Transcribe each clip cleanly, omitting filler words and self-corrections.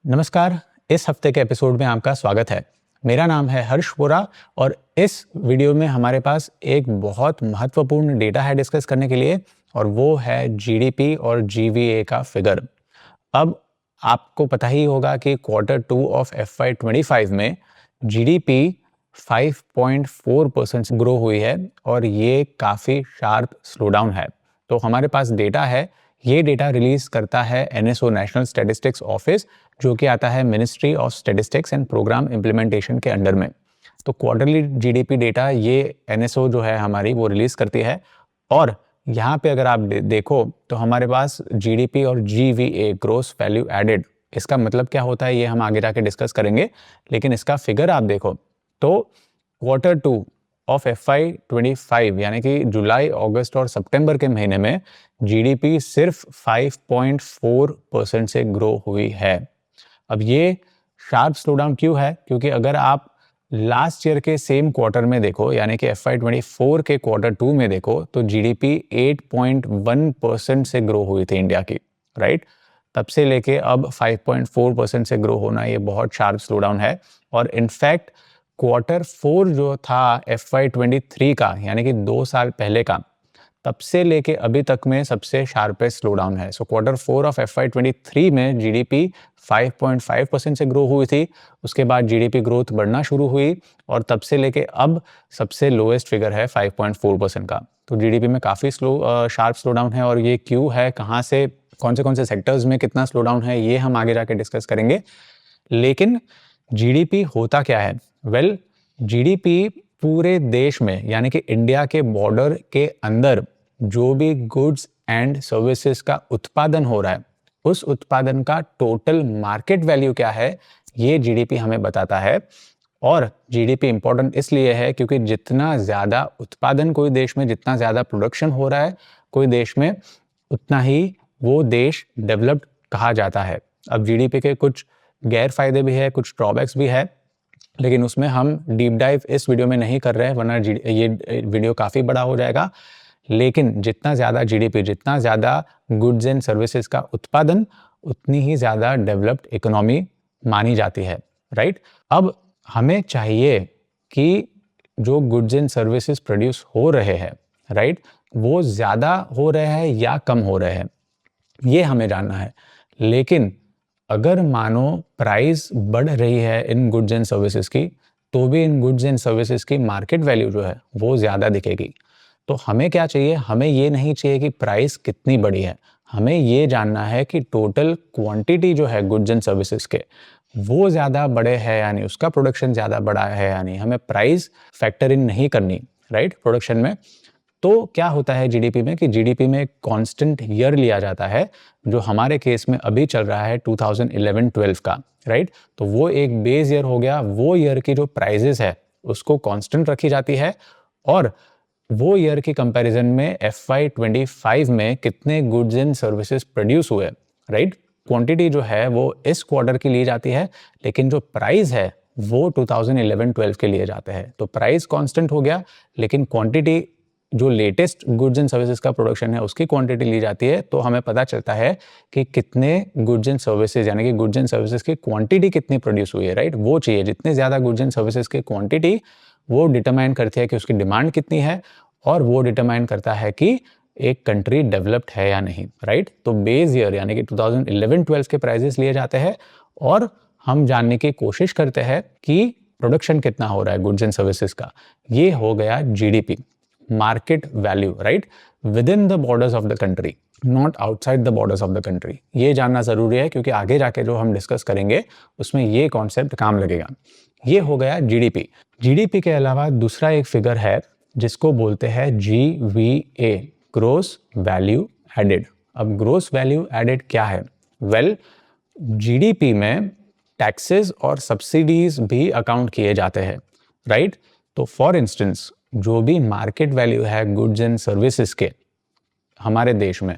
नमस्कार। इस हफ्ते के एपिसोड में आपका स्वागत है। मेरा नाम है हर्ष वोरा और इस वीडियो में हमारे पास एक बहुत महत्वपूर्ण डेटा है डिस्कस करने के लिए और वो है जीडीपी और जीवीए का फिगर। अब आपको पता ही होगा कि Q2 ऑफ FY25 में जीडीपी 5.4% ग्रो हुई है और ये काफ़ी शार्प स्लोडाउन है। तो हमारे पास डेटा है, ये डेटा रिलीज करता है एनएसओ नेशनल स्टैटिस्टिक्स ऑफिस, जो कि आता है ministry of statistics and programme implementation के अंडर में। तो क्वार्टरली जीडीपी डेटा ये एनएसओ जो है हमारी वो रिलीज करती है और यहाँ पे अगर आप देखो तो हमारे पास जीडीपी और जीवीए ग्रोस वैल्यू एडेड, इसका मतलब क्या होता है ये हम आगे जाके डिस्कस करेंगे, लेकिन इसका फिगर आप देखो तो Q2 ऑफ FY25 यानी कि जुलाई, अगस्त और सितंबर के महीने में जीडीपी सिर्फ 5.4% से ग्रो हुई है। अब ये शार्प स्लोडाउन क्यों है? क्योंकि अगर आप लास्ट ईयर के सेम क्वार्टर में देखो यानी कि FY24 के Q2 में देखो तो जीडीपी 8.1% से ग्रो हुई थी इंडिया की, राइट? तब से लेके अब 5.4% से ग्रो होना ये बहुत शार्प स्लोडाउन है। और इनफैक्ट Q4 जो था FY23 का यानी कि 2 साल पहले का, तब से लेके अभी तक में सबसे शार्पेस्ट स्लोडाउन है। सो Q4 ऑफ FY23 में जीडीपी 5.5% से ग्रो हुई थी, उसके बाद जीडीपी ग्रोथ बढ़ना शुरू हुई और तब से लेके अब सबसे लोएस्ट फिगर है 5.4% का। तो जीडीपी में काफ़ी शार्प स्लोडाउन है और ये क्यों है, कहाँ से, कौन से सेक्टर्स में कितना स्लोडाउन है, ये हम आगे जाके डिस्कस करेंगे। लेकिन जीडीपी होता क्या है? वेल, जीडीपी पूरे देश में यानी कि इंडिया के बॉर्डर के अंदर जो भी गुड्स एंड सर्विसेज का उत्पादन हो रहा है, उस उत्पादन का टोटल मार्केट वैल्यू क्या है, ये जीडीपी हमें बताता है। और जीडीपी इंपॉर्टेंट इसलिए है क्योंकि जितना ज़्यादा उत्पादन कोई देश में, जितना ज़्यादा प्रोडक्शन हो रहा है कोई देश में, उतना ही वो देश डेवलप्ड कहा जाता है। अब जीडीपी के कुछ गैर फायदे भी है, कुछ ड्रॉबैक्स भी है, लेकिन उसमें हम डीप डाइव इस वीडियो में नहीं कर रहे हैं वरना ये वीडियो काफ़ी बड़ा हो जाएगा। लेकिन जितना ज़्यादा जीडीपी, जितना ज़्यादा गुड्स एंड सर्विसेज का उत्पादन, उतनी ही ज़्यादा डेवलप्ड इकोनॉमी मानी जाती है, राइट? अब हमें चाहिए कि जो गुड्स एंड सर्विसेज प्रोड्यूस हो रहे हैं, राइट, वो ज़्यादा हो रहे हैं या कम हो रहे हैं, ये हमें जानना है। लेकिन अगर मानो प्राइस बढ़ रही है इन गुड्स एंड सर्विसेज की, तो भी इन गुड्स एंड सर्विसेज की मार्केट वैल्यू जो है वो ज़्यादा दिखेगी। तो हमें क्या चाहिए? हमें ये नहीं चाहिए कि प्राइस कितनी बड़ी है, हमें ये जानना है कि टोटल क्वांटिटी जो है गुड्स एंड सर्विसेज के, वो ज़्यादा बड़े हैं यानी उसका प्रोडक्शन ज़्यादा बड़ा है, यानी हमें प्राइस फैक्टर इन नहीं करनी, राइट, प्रोडक्शन में। तो क्या होता है जीडीपी में कि जीडीपी में एक कांस्टेंट ईयर लिया जाता है, जो हमारे केस में अभी चल रहा है 2011-12 का, राइट? तो वो एक बेस ईयर हो गया, वो ईयर की जो प्राइजेस है उसको कांस्टेंट रखी जाती है और वो ईयर की कंपैरिजन में FY25 में कितने गुड्स एंड सर्विसेज प्रोड्यूस हुए, राइट, क्वांटिटी जो है वो इस क्वार्टर की ली जाती है, लेकिन जो प्राइस है वो 2011-12 के लिए जाते हैं। तो प्राइस कांस्टेंट हो गया, लेकिन क्वांटिटी जो लेटेस्ट गुड्स एंड सर्विसेज का प्रोडक्शन है उसकी क्वांटिटी ली जाती है। तो हमें पता चलता है कि कितने गुड्स एंड सर्विसेज यानी कि गुड्स एंड सर्विसेज की क्वांटिटी कितनी प्रोड्यूस हुई है, राइट, वो चाहिए। जितने ज़्यादा गुड्स एंड सर्विसेज की क्वांटिटी, वो डिटरमाइन करती है कि उसकी डिमांड कितनी है और वो डिटरमाइन करता है कि एक कंट्री डेवलप्ड है या नहीं, राइट? तो बेस ईयर यानी कि 2011-12 के प्राइजेस लिए जाते हैं और हम जानने की कोशिश करते हैं कि प्रोडक्शन कितना हो रहा है गुड्स एंड सर्विसेज का। ये हो गया GDP, market value, right, with in the borders of the country, not outside the borders of the country. ये जानना ज़रूरी है क्योंकि आगे जाके जो हम डिस्कस करेंगे उसमें ये कॉन्सेप्ट काम लगेगा। ये हो गया जीडीपी। जीडीपी के अलावा दूसरा एक फिगर है जिसको बोलते हैं GVA, ग्रोस वैल्यू एडेड। अब ग्रोस वैल्यू एडेड क्या है? वेल, जीडीपी में टैक्सेस और सब्सिडीज भी अकाउंट किए जाते हैं, राइट? तो फॉर इंस्टेंस जो भी मार्केट वैल्यू है गुड्स एंड सर्विसेज के हमारे देश में,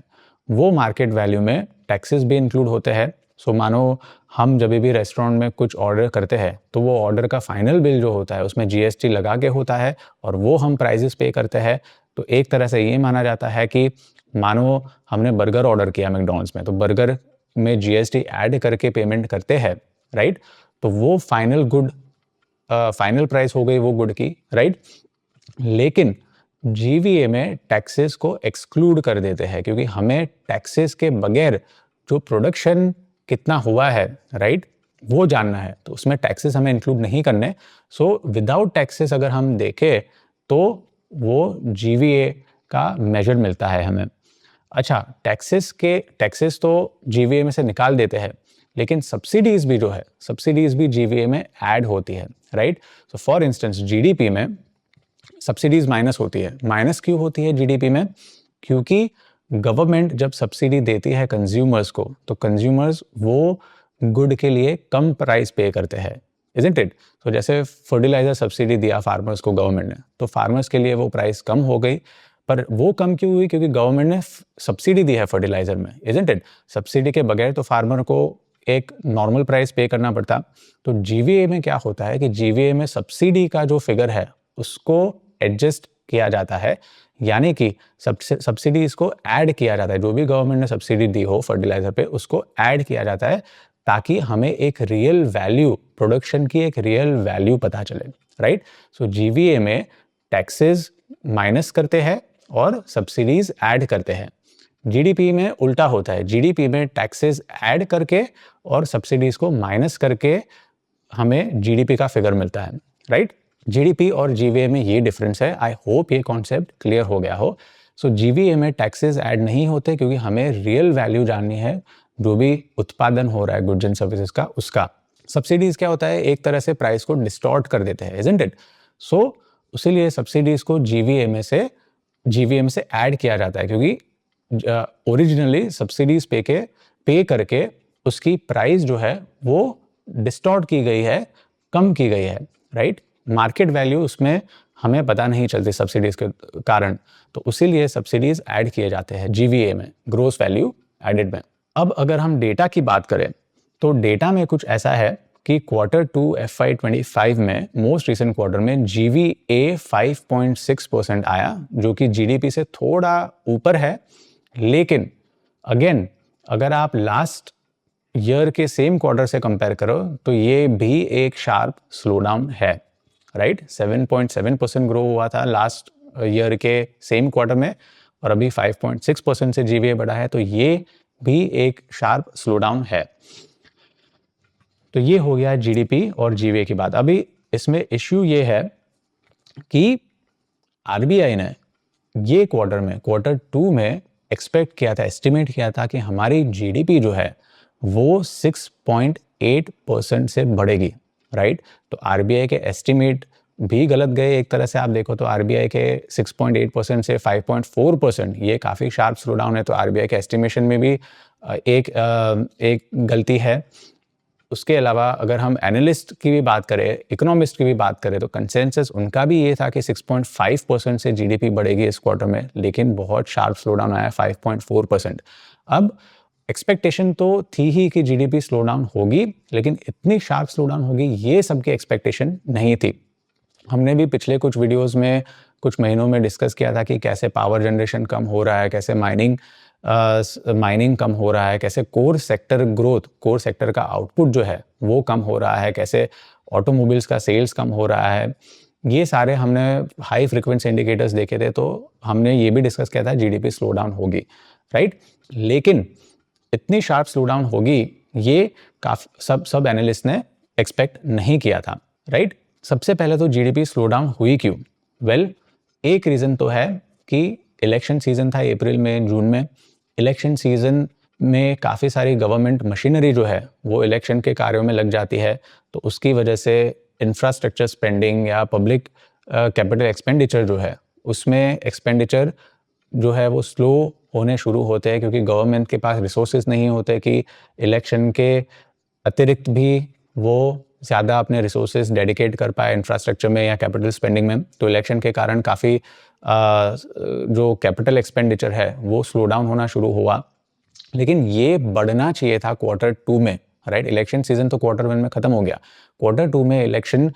वो मार्केट वैल्यू में टैक्सेस भी इंक्लूड होते हैं। सो मानो हम जब भी रेस्टोरेंट में कुछ ऑर्डर करते हैं तो वो ऑर्डर का फाइनल बिल जो होता है उसमें जीएसटी लगा के होता है और वो हम प्राइजेस पे करते हैं। तो एक तरह से ये माना जाता है कि मानो हमने बर्गर ऑर्डर किया मैकडॉनल्ड्स में, तो बर्गर में जीएसटी ऐड करके पेमेंट करते हैं, राइट, तो वो फाइनल प्राइस हो गई वो गुड की, राइट। लेकिन जीवीए में टैक्सेस को एक्सक्लूड कर देते हैं, क्योंकि हमें टैक्सेस के बगैर जो प्रोडक्शन कितना हुआ है, राइट, वो जानना है, तो उसमें टैक्सेस हमें इंक्लूड नहीं करने। सो विदाउट टैक्सेस अगर हम देखें तो वो जीवीए का मेजर मिलता है हमें। अच्छा, टैक्सेस तो जीवीए में से निकाल देते हैं, लेकिन सब्सिडीज भी जो है, सब्सिडीज भी जीवीए में ऐड होती है, right. So for instance GDP में सब्सिडीज माइनस होती है। माइनस क्यों होती है जीडीपी में? क्योंकि गवर्नमेंट जब सब्सिडी देती है कंज्यूमर्स को, तो कंज्यूमर्स वो गुड के लिए कम प्राइस पे करते हैं, इजंट इट? तो जैसे फर्टिलाइजर सब्सिडी दिया फार्मर्स को गवर्नमेंट ने, तो फार्मर्स के लिए वो प्राइस कम हो गई। पर वो कम क्यों हुई? क्योंकि गवर्नमेंट ने सब्सिडी दी है फर्टिलाइजर में, इजंट इट? सब्सिडी के बगैर तो फार्मर को एक नॉर्मल प्राइस पे करना पड़ता। तो जीवीए में क्या होता है कि जीवीए में सब्सिडी का जो फिगर है उसको एडजस्ट किया जाता है, यानी कि सब्सिडी इसको ऐड किया जाता है, जो भी गवर्नमेंट ने सब्सिडी दी हो फर्टिलाइजर पे उसको ऐड किया जाता है, ताकि हमें एक रियल वैल्यू, प्रोडक्शन की एक रियल वैल्यू पता चले, राइट। सो जीवीए में टैक्सेस माइनस करते हैं और सब्सिडीज ऐड करते हैं। जीडीपी में उल्टा होता है, जीडीपी में टैक्सेस ऐड करके और सब्सिडीज को माइनस करके हमें जीडीपी का फिगर मिलता है, राइट। जीडीपी और जीवीए में ये डिफरेंस है। आई होप ये कॉन्सेप्ट क्लियर हो गया हो। सो जीवीए में टैक्सेस ऐड नहीं होते, क्योंकि हमें रियल वैल्यू जाननी है जो भी उत्पादन हो रहा है गुड्स एंड सर्विसेज का, उसका। सब्सिडीज क्या होता है? एक तरह से प्राइस को डिस्टॉर्ट कर देते हैं, इजंट इट? सो इसीलिए सब्सिडीज को जीवीए में से ऐड किया जाता है, क्योंकि ओरिजिनली सब्सिडीज पे करके उसकी प्राइस जो है वो डिस्टॉर्ट की गई है, कम की गई है, राइट। मार्केट वैल्यू उसमें हमें पता नहीं चलती सब्सिडीज के कारण, तो इसीलिए सब्सिडीज ऐड किए जाते हैं जीवीए में, ग्रोस वैल्यू एडेड में। अब अगर हम डेटा की बात करें तो डेटा में कुछ ऐसा है कि Q2 FY25 में मोस्ट रिसेंट क्वार्टर में जीवीए 5.6% आया, जो कि जीडीपी से थोड़ा ऊपर है। लेकिन अगेन अगर आप लास्ट ईयर के सेम क्वार्टर से कंपेयर करो तो ये भी एक शार्प स्लो डाउन है, राइट। 7.7% ग्रो हुआ था लास्ट ईयर के सेम क्वार्टर में, और अभी 5.6% से जीवीए बढ़ा है, तो ये भी एक शार्प स्लो डाउन है। तो ये हो गया जीडीपी और जीवीए की बात। अभी इसमें इश्यू ये है कि आरबीआई ने ये क्वार्टर में, Q2 में एक्सपेक्ट किया था, एस्टिमेट किया था कि हमारी जीडीपी जो है वो 6.8% से बढ़ेगी, राइट। तो आरबीआई के एस्टिमेट भी गलत गए एक तरह से आप देखो तो। आरबीआई के 6.8% से 5.4%, ये काफ़ी शार्प स्लो डाउन है, तो आरबीआई के एस्टिमेशन में भी एक गलती है। उसके अलावा अगर हम एनालिस्ट की भी बात करें, इकोनॉमिस्ट की भी बात करें, तो कंसेंसस उनका भी ये था कि 6.5% से जीडीपी बढ़ेगी इस क्वार्टर में, लेकिन बहुत शार्प स्लो डाउन आया 5.4%। अब एक्सपेक्टेशन तो थी ही कि जीडीपी स्लो डाउन होगी, लेकिन इतनी शार्प स्लो डाउन होगी ये सबकी एक्सपेक्टेशन नहीं थी। हमने भी पिछले कुछ वीडियोस में कुछ महीनों में डिस्कस किया था कि कैसे पावर जनरेशन कम हो रहा है, कैसे माइनिंग कम हो रहा है, कैसे core sector growth, core sector का आउटपुट जो है वो कम हो रहा है, कैसे ऑटोमोबाइल्स का सेल्स कम हो रहा है। ये सारे हमने हाई फ्रीक्वेंसी इंडिकेटर्स देखे थे, तो हमने ये भी डिस्कस किया था जीडीपी स्लो डाउन होगी, राइट। लेकिन इतनी शार्प स्लो डाउन होगी ये काफी सब एनालिस्ट ने एक्सपेक्ट नहीं किया था, राइट। सबसे पहले तो जीडीपी स्लो डाउन हुई क्यों? वेल, एक रीजन तो है कि इलेक्शन सीजन था अप्रैल में, जून में। इलेक्शन सीजन में काफ़ी सारी गवर्नमेंट मशीनरी जो है वो इलेक्शन के कार्यों में लग जाती है, तो उसकी वजह से इंफ्रास्ट्रक्चर स्पेंडिंग या पब्लिक कैपिटल एक्सपेंडिचर जो है उसमें एक्सपेंडिचर जो है वो स्लो होने शुरू होते हैं, क्योंकि गवर्नमेंट के पास रिसोर्सेज नहीं होते कि इलेक्शन के अतिरिक्त भी वो ज़्यादा अपने रिसोर्सेज डेडिकेट कर पाए इंफ्रास्ट्रक्चर में या कैपिटल स्पेंडिंग में। तो इलेक्शन के कारण काफ़ी जो कैपिटल एक्सपेंडिचर है वो स्लो डाउन होना शुरू हुआ। लेकिन ये बढ़ना चाहिए था Q2 में, राइट। इलेक्शन सीजन तो Q1 में ख़त्म हो गया, Q2 में इलेक्शन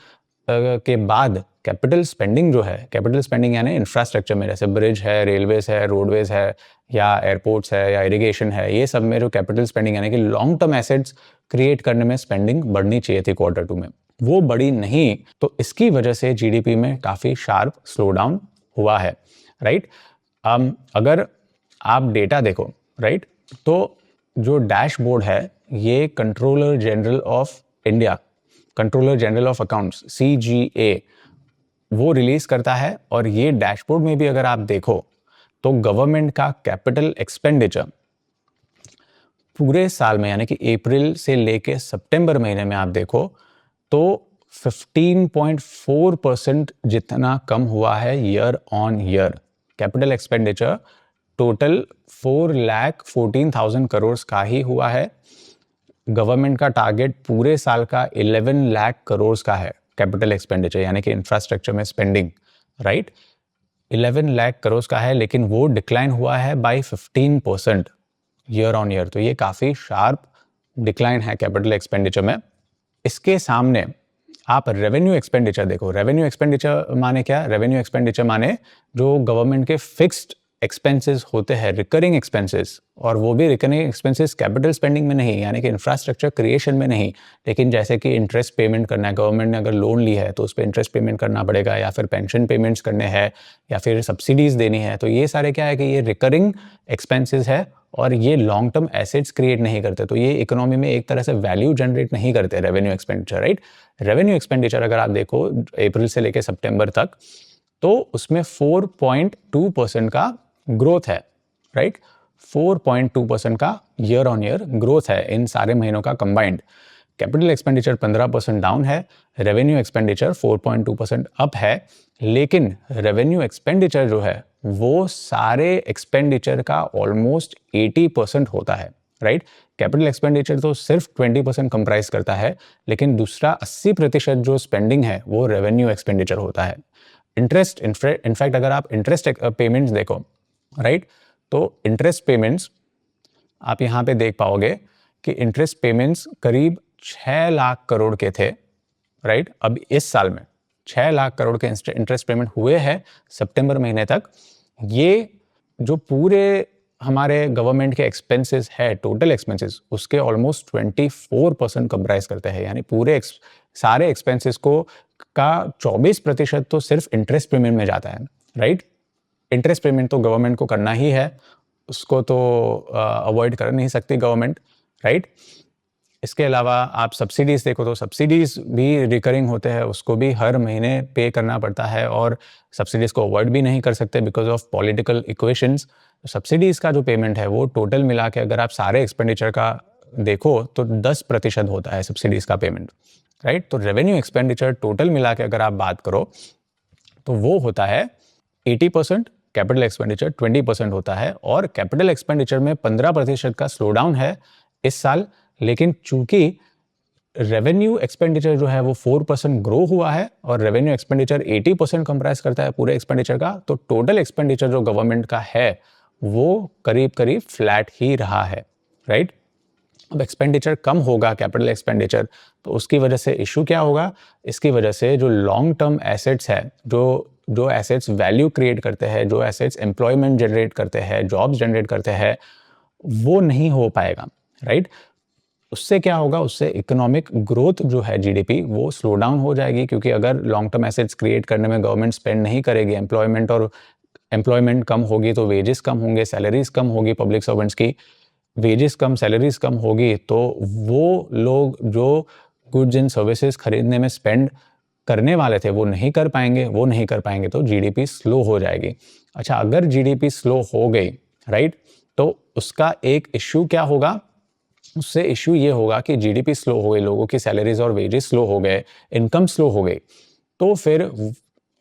के बाद कैपिटल स्पेंडिंग जो है, कैपिटल स्पेंडिंग यानी इंफ्रास्ट्रक्चर में, जैसे ब्रिज है, रेलवेज है, रोडवेज है, या एयरपोर्ट्स है, या इरिगेशन है, ये सब में जो कैपिटल स्पेंडिंग यानी कि लॉन्ग टर्म एसेट्स क्रिएट करने में स्पेंडिंग बढ़नी चाहिए थी Q2 में, वो बढ़ी नहीं, तो इसकी वजह से जीडीपी में काफ़ी शार्प स्लो डाउन हुआ है, राइट। अगर आप डेटा देखो, राइट, तो जो डैशबोर्ड है ये controller general of India, controller general of accounts CGA, वो रिलीज करता है, और ये डैशबोर्ड में भी अगर आप देखो तो गवर्नमेंट का कैपिटल एक्सपेंडिचर पूरे साल में यानी कि अप्रैल से लेके सितंबर महीने में आप देखो तो 15.4% जितना कम हुआ है year on year. Capital expenditure total 4,14,000 crore का ही हुआ है। गवर्नमेंट का टारगेट पूरे साल का 11 लाख करोड़ का है कैपिटल एक्सपेंडिचर यानी कि इंफ्रास्ट्रक्चर में स्पेंडिंग, राइट, 11 लाख करोड़ का है, लेकिन वो डिक्लाइन हुआ है बाय 15% ईयर ऑन ईयर। तो ये काफ़ी शार्प डिक्लाइन है कैपिटल एक्सपेंडिचर में। इसके सामने आप रेवेन्यू एक्सपेंडिचर देखो। रेवेन्यू एक्सपेंडिचर माने क्या? रेवेन्यू एक्सपेंडिचर माने जो गवर्नमेंट के फिक्स्ड एक्सपेंसेस होते हैं, रिकरिंग एक्सपेंसेस, और वो भी रिकरिंग एक्सपेंसेस कैपिटल स्पेंडिंग में नहीं, यानी कि इंफ्रास्ट्रक्चर क्रिएशन में नहीं, लेकिन जैसे कि इंटरेस्ट पेमेंट करना है, गवर्नमेंट ने अगर लोन ली है तो उस पर इंटरेस्ट पेमेंट करना पड़ेगा, या फिर पेंशन पेमेंट्स करने हैं, या फिर सब्सिडीज देनी है, तो ये सारे क्या है कि ये रिकरिंग एक्सपेंसेस है और ये लॉन्ग टर्म एसेट्स क्रिएट नहीं करते, तो ये इकोनॉमी में एक तरह से वैल्यू जनरेट नहीं करते revenue expenditure, right. Revenue expenditure अगर आप देखो अप्रैल से लेकर सितंबर तक, तो उसमें 4.2% का ग्रोथ है, राइट, 4.2% का ईयर ऑन ईयर ग्रोथ है इन सारे महीनों का कंबाइंड। कैपिटल एक्सपेंडिचर 15% डाउन है, रेवेन्यू एक्सपेंडिचर 4.2% अप है, लेकिन रेवेन्यू एक्सपेंडिचर जो है वो सारे एक्सपेंडिचर का ऑलमोस्ट 80% होता है, राइट। कैपिटल एक्सपेंडिचर तो सिर्फ 20% कंप्राइज करता है, लेकिन दूसरा 80% जो स्पेंडिंग है वो रेवेन्यू एक्सपेंडिचर होता है। इंटरेस्ट, इनफैक्ट अगर आप इंटरेस्ट पेमेंट्स देखो, राइट, तो इंटरेस्ट पेमेंट्स आप यहाँ पे देख पाओगे कि इंटरेस्ट पेमेंट्स करीब 6 लाख करोड़ के थे, राइट। अब इस साल में 6 लाख करोड़ के इंटरेस्ट पेमेंट हुए हैं सितंबर महीने तक। ये जो पूरे हमारे गवर्नमेंट के एक्सपेंसेस है, टोटल एक्सपेंसेस, उसके ऑलमोस्ट 24% कंप्राइज करते हैं, यानी पूरे सारे एक्सपेंसेस को का 24% तो सिर्फ इंटरेस्ट पेमेंट में जाता है, राइट। इंटरेस्ट पेमेंट तो गवर्नमेंट को करना ही है, उसको तो अवॉइड कर नहीं सकती गवर्नमेंट, राइट। इसके अलावा आप सब्सिडीज़ देखो तो सब्सिडीज़ भी रिकरिंग होते हैं, उसको भी हर महीने पे करना पड़ता है, और सब्सिडीज़ को अवॉइड भी नहीं कर सकते because of political equations. Subsidies का जो पेमेंट है वो टोटल मिला के अगर आप सारे एक्सपेंडिचर का देखो तो 10% होता है सब्सिडीज़ का पेमेंट, राइट। तो रेवेन्यू एक्सपेंडिचर टोटल मिला के अगर आप बात करो तो वो होता है 80%, कैपिटल एक्सपेंडिचर 20% होता है, और कैपिटल एक्सपेंडिचर में 15% का स्लो डाउन है इस साल, लेकिन चूंकि रेवेन्यू एक्सपेंडिचर जो है वो 4% ग्रो हुआ है और रेवेन्यू एक्सपेंडिचर 80% कंप्राइज करता है पूरे एक्सपेंडिचर का, तो टोटल एक्सपेंडिचर जो गवर्नमेंट का है वो करीब करीब फ्लैट ही रहा है, राइट। अब एक्सपेंडिचर कम होगा कैपिटल एक्सपेंडिचर, तो उसकी वजह से इशू क्या होगा? इसकी वजह से जो लॉन्ग टर्म एसेट्स है, जो एसेट्स वैल्यू क्रिएट करते हैं, जो एसेट्स एम्प्लॉयमेंट जनरेट करते हैं, जॉब्स जनरेट करते हैं, वो नहीं हो पाएगा, राइट। उससे क्या होगा? उससे इकोनॉमिक ग्रोथ जो है जीडीपी वो स्लो डाउन हो जाएगी, क्योंकि अगर लॉन्ग टर्म एसेट्स क्रिएट करने में गवर्नमेंट स्पेंड नहीं करेगी, एम्प्लॉयमेंट कम होगी तो वेजेस कम होंगे, सैलरीज कम होगी, पब्लिक सर्वेंट्स की वेजेस कम, सैलरीज कम होगी, तो वो लोग जो गुड्स एंड सर्विसेज खरीदने में स्पेंड करने वाले थे वो नहीं कर पाएंगे, तो जीडीपी स्लो हो जाएगी। अच्छा, अगर जीडीपी स्लो हो गई, राइट, तो उसका एक इश्यू क्या होगा? उससे इश्यू ये होगा कि जीडीपी स्लो हो गई, लोगों की सैलरीज और वेजेस स्लो हो गए, इनकम स्लो हो गई, तो फिर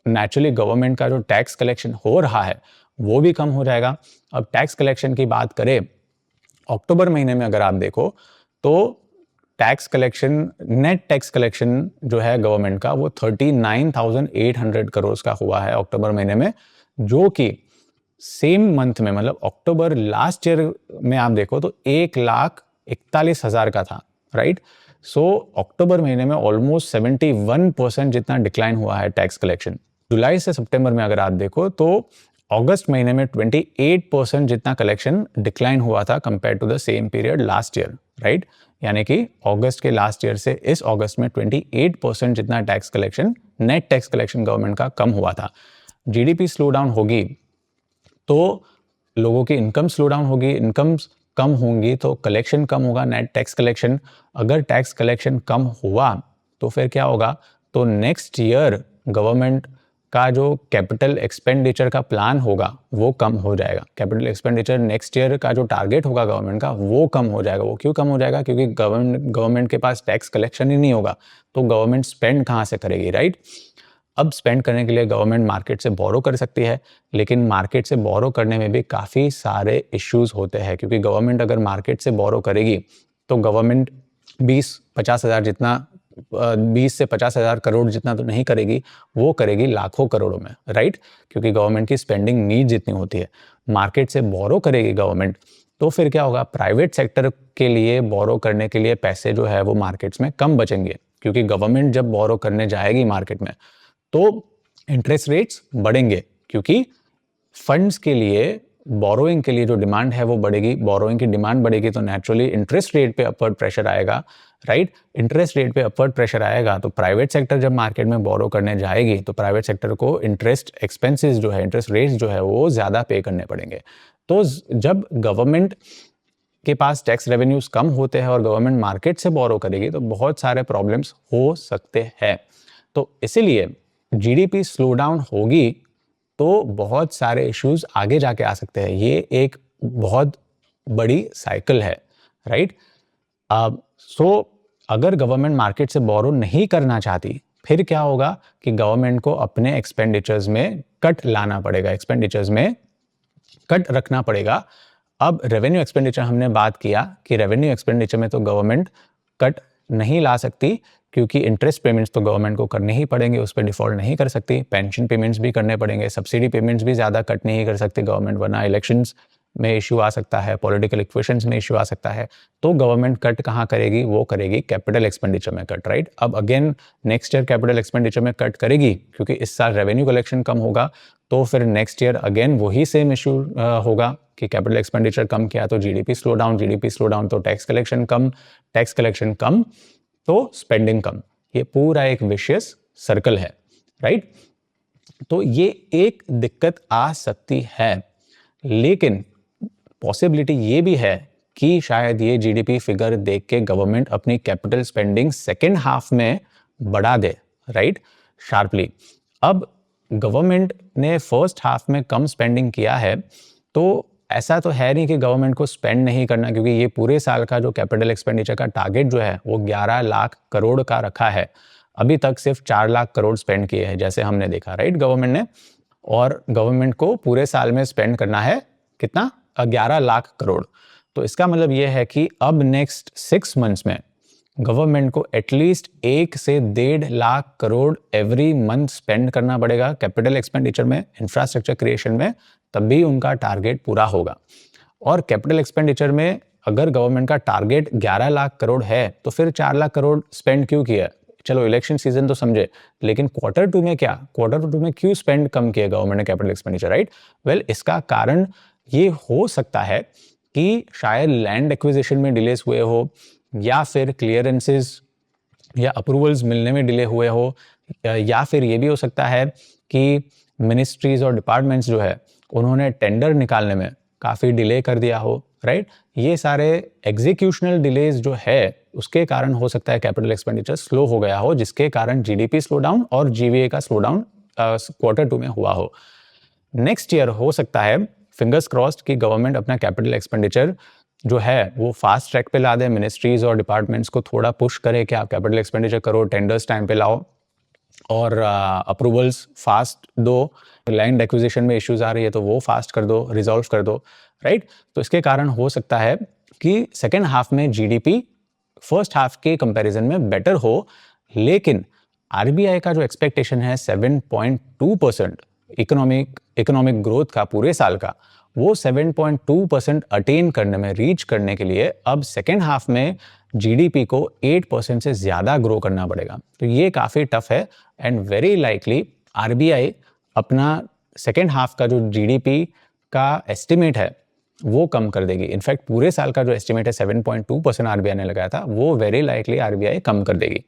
नेचुरली गवर्नमेंट का जो टैक्स कलेक्शन हो रहा है वो भी कम हो जाएगा। अब टैक्स कलेक्शन की बात करें, अक्टूबर महीने में अगर आप देखो तो tax collection, net tax collection जो है गवर्नमेंट का वो 39,800 करोड़ का हुआ है अक्टूबर महीने में, जो कि सेम मंथ में मतलब अक्टूबर लास्ट ईयर में आप देखो तो 1,41,000 का था, राइट। सो अक्टूबर महीने में ऑलमोस्ट 71% जितना डिक्लाइन हुआ है टैक्स कलेक्शन। जुलाई से सितंबर में अगर आप देखो तो अगस्त महीने में 28% जितना कलेक्शन डिक्लाइन हुआ था compare to the same period last year, right. यानी कि अगस्त के लास्ट ईयर से इस अगस्त में 28% जितना tax collection, net tax collection government का कम हुआ था। जीडीपी स्लो डाउन होगी तो लोगों की इनकम स्लो डाउन होगी, इनकम्स कम होंगी तो कलेक्शन कम होगा, नेट टैक्स कलेक्शन। अगर टैक्स कलेक्शन कम हुआ तो फिर क्या होगा, तो नेक्स्ट ईयर गवर्नमेंट का जो कैपिटल एक्सपेंडिचर का प्लान होगा वो कम हो जाएगा। कैपिटल एक्सपेंडिचर नेक्स्ट ईयर का जो टारगेट होगा गवर्नमेंट का वो कम हो जाएगा। वो क्यों कम हो जाएगा, क्योंकि गवर्नमेंट के पास टैक्स कलेक्शन ही नहीं होगा तो गवर्नमेंट स्पेंड कहाँ से करेगी, राइट। अब स्पेंड करने के लिए गवर्नमेंट मार्केट से बोरो कर सकती है, लेकिन मार्केट से बोरो करने में भी काफ़ी सारे इश्यूज होते हैं, क्योंकि गवर्नमेंट अगर मार्केट से बोरो करेगी तो गवर्नमेंट 20-50 हज़ार जितना 20 से 50 हज़ार करोड़ जितना तो नहीं करेगी, वो करेगी लाखों करोड़ों में, राइट। क्योंकि गवर्नमेंट की स्पेंडिंग नीड जितनी होती है, मार्केट से बोरो करेगी गवर्नमेंट तो फिर क्या होगा, प्राइवेट सेक्टर के लिए बोरो करने के लिए पैसे जो है वो मार्केट्स में कम बचेंगे। क्योंकि गवर्नमेंट जब बोरो करने जाएगी मार्केट में तो इंटरेस्ट रेट्स बढ़ेंगे, क्योंकि फंड्स के लिए, बोरोइंग के लिए जो डिमांड है वो बढ़ेगी। बोरोइंग की डिमांड बढ़ेगी तो नेचुरली इंटरेस्ट रेट पे अपवर्ड प्रेशर आएगा, राइट। इंटरेस्ट रेट पे अपवर्ड प्रेशर आएगा तो प्राइवेट सेक्टर जब मार्केट में बोरो करने जाएगी तो प्राइवेट सेक्टर को इंटरेस्ट एक्सपेंसेस जो है, इंटरेस्ट रेट्स जो है वो ज़्यादा पे करने पड़ेंगे। तो जब गवर्नमेंट के पास टैक्स रेवेन्यूज कम होते हैं और गवर्नमेंट मार्केट से बोरो करेगी तो बहुत सारे प्रॉब्लम्स हो सकते हैं। तो इसीलिए जीडीपी स्लो डाउन होगी तो बहुत सारे इश्यूज आगे जाके आ सकते हैं। ये एक बहुत बड़ी साइकिल है, राइट। सो अगर गवर्नमेंट मार्केट से बोरो नहीं करना चाहती फिर क्या होगा कि गवर्नमेंट को अपने एक्सपेंडिचर्स में कट लाना पड़ेगा, एक्सपेंडिचर्स में कट रखना पड़ेगा। अब रेवेन्यू एक्सपेंडिचर हमने बात किया कि रेवेन्यू एक्सपेंडिचर में तो गवर्नमेंट कट नहीं ला सकती, क्योंकि इंटरेस्ट पेमेंट्स तो गवर्नमेंट को करने ही पड़ेंगे, उस पर डिफॉल्ट नहीं कर सकती। पेंशन पेमेंट्स भी करने पड़ेंगे, सब्सिडी पेमेंट्स भी ज़्यादा कट नहीं कर सकती गवर्नमेंट, वरना इलेक्शंस में इशू आ सकता है, पॉलिटिकल इक्वेशंस में इशू आ सकता है। तो गवर्नमेंट कट कहाँ करेगी, वो करेगी कैपिटल एक्सपेंडिचर में कट, राइट। अब again next year capital expenditure में कट करेगी, क्योंकि इस साल रेवेन्यू कलेक्शन कम होगा तो फिर नेक्स्ट ईयर अगेन वही सेम इशू होगा कि कैपिटल एक्सपेंडिचर कम किया तो जीडीपी स्लो डाउन तो टैक्स कलेक्शन कम तो स्पेंडिंग कम। ये पूरा एक विशियस सर्कल है, राइट। तो ये एक दिक्कत आ सकती है, लेकिन पॉसिबिलिटी ये भी है कि शायद ये जीडीपी फिगर देख के गवर्नमेंट अपनी कैपिटल स्पेंडिंग सेकेंड हाफ में बढ़ा दे, राइट, शार्पली। अब गवर्नमेंट ने फर्स्ट हाफ में कम स्पेंडिंग किया है तो ऐसा तो है नहीं कि गवर्नमेंट को स्पेंड नहीं करना, क्योंकि ये पूरे साल का जो कैपिटल एक्सपेंडिचर का टारगेट जो है वो 11 लाख करोड़ का रखा है। अभी तक सिर्फ 4 लाख करोड़ स्पेंड किए हैं, जैसे हमने देखा, राइट, गवर्नमेंट ने। और गवर्नमेंट को पूरे साल में स्पेंड करना है कितना, 11 लाख करोड़। तो इसका मतलब ये है कि अब नेक्स्ट 6 मंथ्स में गवर्नमेंट को एटलीस्ट 1 से 1.5 lakh crore every month spend करना पड़ेगा कैपिटल एक्सपेंडिचर में, इंफ्रास्ट्रक्चर क्रिएशन में, तब भी उनका टारगेट पूरा होगा। और कैपिटल एक्सपेंडिचर में अगर गवर्नमेंट का टारगेट 11 लाख करोड़ है तो फिर 4 लाख करोड़ स्पेंड क्यों किया? चलो इलेक्शन सीजन तो समझे, लेकिन क्वार्टर 2 में क्या, क्वार्टर 2 में क्यों स्पेंड कम किया गवर्नमेंट ने कैपिटल एक्सपेंडिचर, राइट। वेल, इसका कारण ये हो सकता है कि शायद लैंड एक्विजिशन में डिलेस हुए हो, या फिर क्लियरेंसेस या अप्रूवल्स मिलने में डिले हुए हो, या फिर ये भी हो सकता है कि मिनिस्ट्रीज और डिपार्टमेंट्स जो है उन्होंने टेंडर निकालने में काफ़ी डिले कर दिया हो, राइट। ये सारे एग्जीक्यूशनल डिलेज जो है उसके कारण हो सकता है कैपिटल एक्सपेंडिचर स्लो हो गया हो, जिसके कारण जीडीपी स्लो डाउन और जीवीए का स्लो डाउन क्वार्टर 2 में हुआ हो। नेक्स्ट ईयर हो सकता है, फिंगर्स क्रॉस्ड, कि गवर्नमेंट अपना कैपिटल एक्सपेंडिचर जो है वो फास्ट ट्रैक पे ला दे, मिनिस्ट्रीज और डिपार्टमेंट्स को थोड़ा पुश करे कि आप कैपिटल एक्सपेंडिचर करो, टेंडर्स टाइम पे लाओ और अप्रूवल्स फास्ट दो, लैंड एक्विजिशन में इश्यूज आ रही है तो वो फास्ट कर दो, रिजॉल्व कर दो, राइट। तो इसके कारण हो सकता है कि सेकेंड हाफ में जीडीपी फर्स्ट हाफ के कंपैरिजन में बेटर हो, लेकिन आरबीआई का जो एक्सपेक्टेशन है 7.2% इकोनॉमिक ग्रोथ का पूरे साल का, वो 7.2% अटेन करने में, रीच करने के लिए अब सेकेंड हाफ में जीडीपी को 8% से ज़्यादा ग्रो करना पड़ेगा। तो ये काफ़ी टफ है एंड वेरी लाइकली आरबीआई अपना सेकेंड हाफ का जो जीडीपी का एस्टिमेट है वो कम कर देगी। इनफैक्ट पूरे साल का जो एस्टिमेट है 7.2% आरबीआई ने लगाया था, वो वेरी लाइकली आरबीआई कम कर देगी,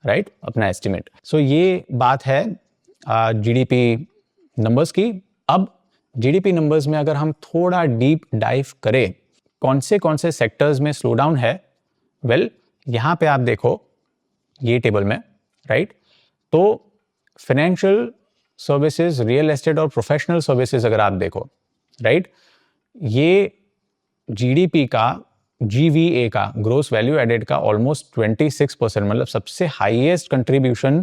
राइट, अपना एस्टिमेट। सो ये बात है जीडीपी नंबर्स की। अब जीडीपी नंबर्स में अगर हम थोड़ा डीप डाइव करें, कौन से सेक्टर्स में स्लो डाउन है, वेल यहाँ पे आप देखो ये टेबल में, राइट, तो फाइनेंशियल सर्विसेज, रियल एस्टेट और प्रोफेशनल सर्विसेज अगर आप देखो, राइट, ये जीडीपी का जीवीए का ग्रोस वैल्यू एडेड का ऑलमोस्ट 26%, मतलब सबसे highest contribution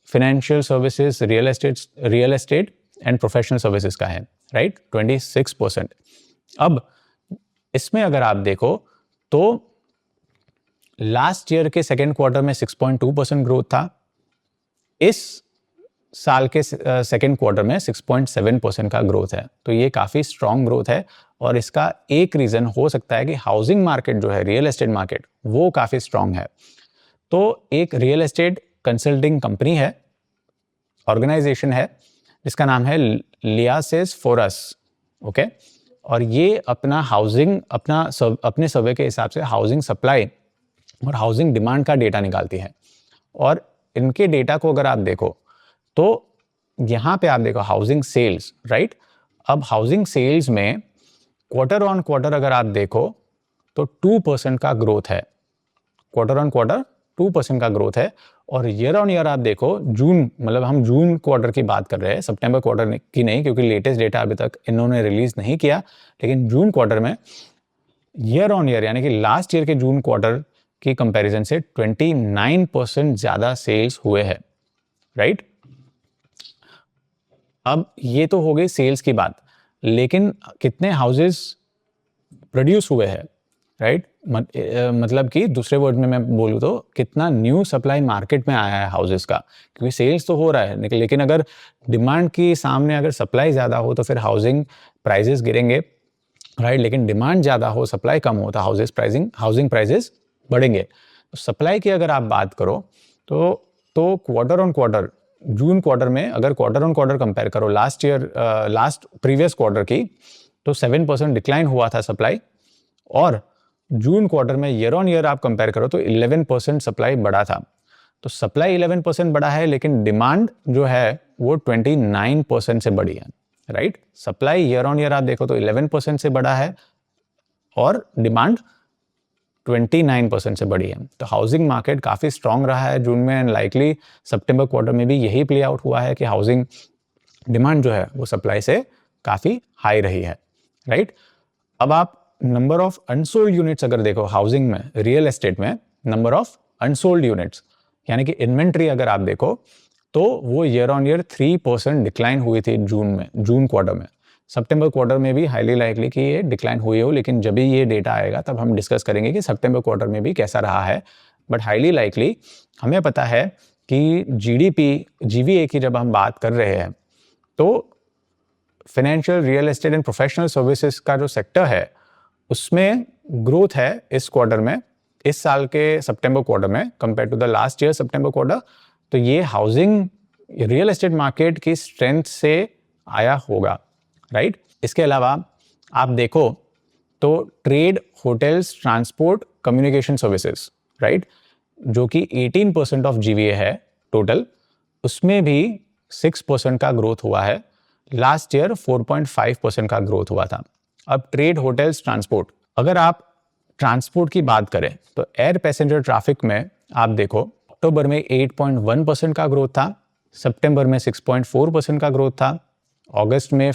financial services, real estate and professional services का है, राइट, 26%। अब इसमें अगर आप देखो तो लास्ट ईयर के सेकेंड क्वार्टर में 6.2% ग्रोथ था, इस साल के सेकेंड क्वार्टर में 6.7% का ग्रोथ है। तो ये काफ़ी स्ट्रॉन्ग ग्रोथ है और इसका एक रीज़न हो सकता है कि हाउसिंग मार्केट जो है, रियल एस्टेट मार्केट, वो काफ़ी स्ट्रॉन्ग है। तो एक रियल एस्टेट कंसल्टिंग कंपनी है, ऑर्गेनाइजेशन है, जिसका नाम है लियासेस फोरस, ओके, और ये अपना हाउसिंग अपने सर्वे के हिसाब से हाउसिंग सप्लाई और हाउसिंग डिमांड का डेटा निकालती है। और इनके डेटा को अगर आप देखो तो यहाँ पे आप देखो हाउसिंग सेल्स, राइट। अब हाउसिंग सेल्स में क्वार्टर ऑन क्वार्टर अगर आप देखो तो 2% का ग्रोथ है, क्वार्टर ऑन क्वार्टर 2% का ग्रोथ है। और ईयर ऑन ईयर आप देखो, जून, मतलब हम जून क्वार्टर की बात कर रहे हैं, सितंबर क्वार्टर की नहीं, क्योंकि लेटेस्ट डेटा अभी तक इन्होंने रिलीज नहीं किया, लेकिन जून क्वार्टर में ईयर ऑन ईयर यानी कि लास्ट ईयर के जून क्वार्टर की कंपैरिजन से 29% ज्यादा सेल्स हुए हैं, राइट। अब ये तो हो गई सेल्स की बात, लेकिन कितने हाउसेस प्रोड्यूस हुए हैं, राइट, मतलब कि दूसरे वर्ड में मैं बोलूँ तो कितना न्यू सप्लाई मार्केट में आया है हाउसेस का, क्योंकि सेल्स तो हो रहा है, लेकिन अगर डिमांड की सामने अगर सप्लाई ज़्यादा हो तो फिर हाउसिंग प्राइजेस गिरेंगे, राइट, लेकिन डिमांड ज़्यादा हो, सप्लाई कम हो तो हाउसिंग प्राइजेस बढ़ेंगे। तो सप्लाई की अगर आप बात करो तो quarter on quarter, June quarter में अगर क्वार्टर ऑन क्वार्टर कंपेयर करो लास्ट प्रीवियस क्वार्टर की, तो 7% डिक्लाइन हुआ था सप्लाई, और जून क्वार्टर में ईयर ऑन ईयर आप कंपेयर करो तो 11% सप्लाई बढ़ा था। तो सप्लाई 11% बढ़ा है, लेकिन डिमांड जो है वो 29% से बढ़ी है, right. Supply year on year आप देखो तो 11% से बढ़ा है और डिमांड 29% से बढ़ी है। तो हाउसिंग मार्केट काफ़ी स्ट्रांग रहा है जून में, एंड लाइकली सितंबर क्वार्टर में भी यही प्ले आउट हुआ है कि हाउसिंग डिमांड जो है वो सप्लाई से काफ़ी हाई रही है, राइट। अब आप नंबर ऑफ अनसोल्ड यूनिट्स अगर देखो हाउसिंग में, रियल एस्टेट में नंबर ऑफ अनसोल्ड यूनिट्स यानी कि इन्वेंट्री अगर आप देखो तो वो ईयर ऑन ईयर 3% डिक्लाइन हुई थी जून क्वार्टर में। सितंबर क्वार्टर में भी हाईली लाइकली कि ये डिक्लाइन हुई हो, लेकिन जब भी ये डेटा आएगा तब हम डिस्कस करेंगे कि सितंबर क्वार्टर में भी कैसा रहा है। बट हाईली लाइकली हमें पता है कि जीवीए की जब हम बात कर रहे हैं तो financial, real estate and professional services का जो सेक्टर है उसमें ग्रोथ है इस क्वार्टर में, इस साल के सितंबर क्वार्टर में compare to the last year सितंबर क्वार्टर। तो ये हाउसिंग, रियल एस्टेट मार्केट की स्ट्रेंथ से आया होगा, राइट। इसके अलावा आप देखो तो trade, hotels, transport, communication services, right, जो कि 18% ऑफ जीवीए है टोटल, उसमें भी 6% का ग्रोथ हुआ है। लास्ट ईयर 4.5% का ग्रोथ हुआ था। अब ट्रेड, होटल्स, ट्रांसपोर्ट, अगर आप ट्रांसपोर्ट की बात करें तो एयर पैसेंजर ट्रैफिक में आप देखो अक्टूबर में 8.1% का ग्रोथ था, सितंबर में 6.4% का ग्रोथ था, अगस्त में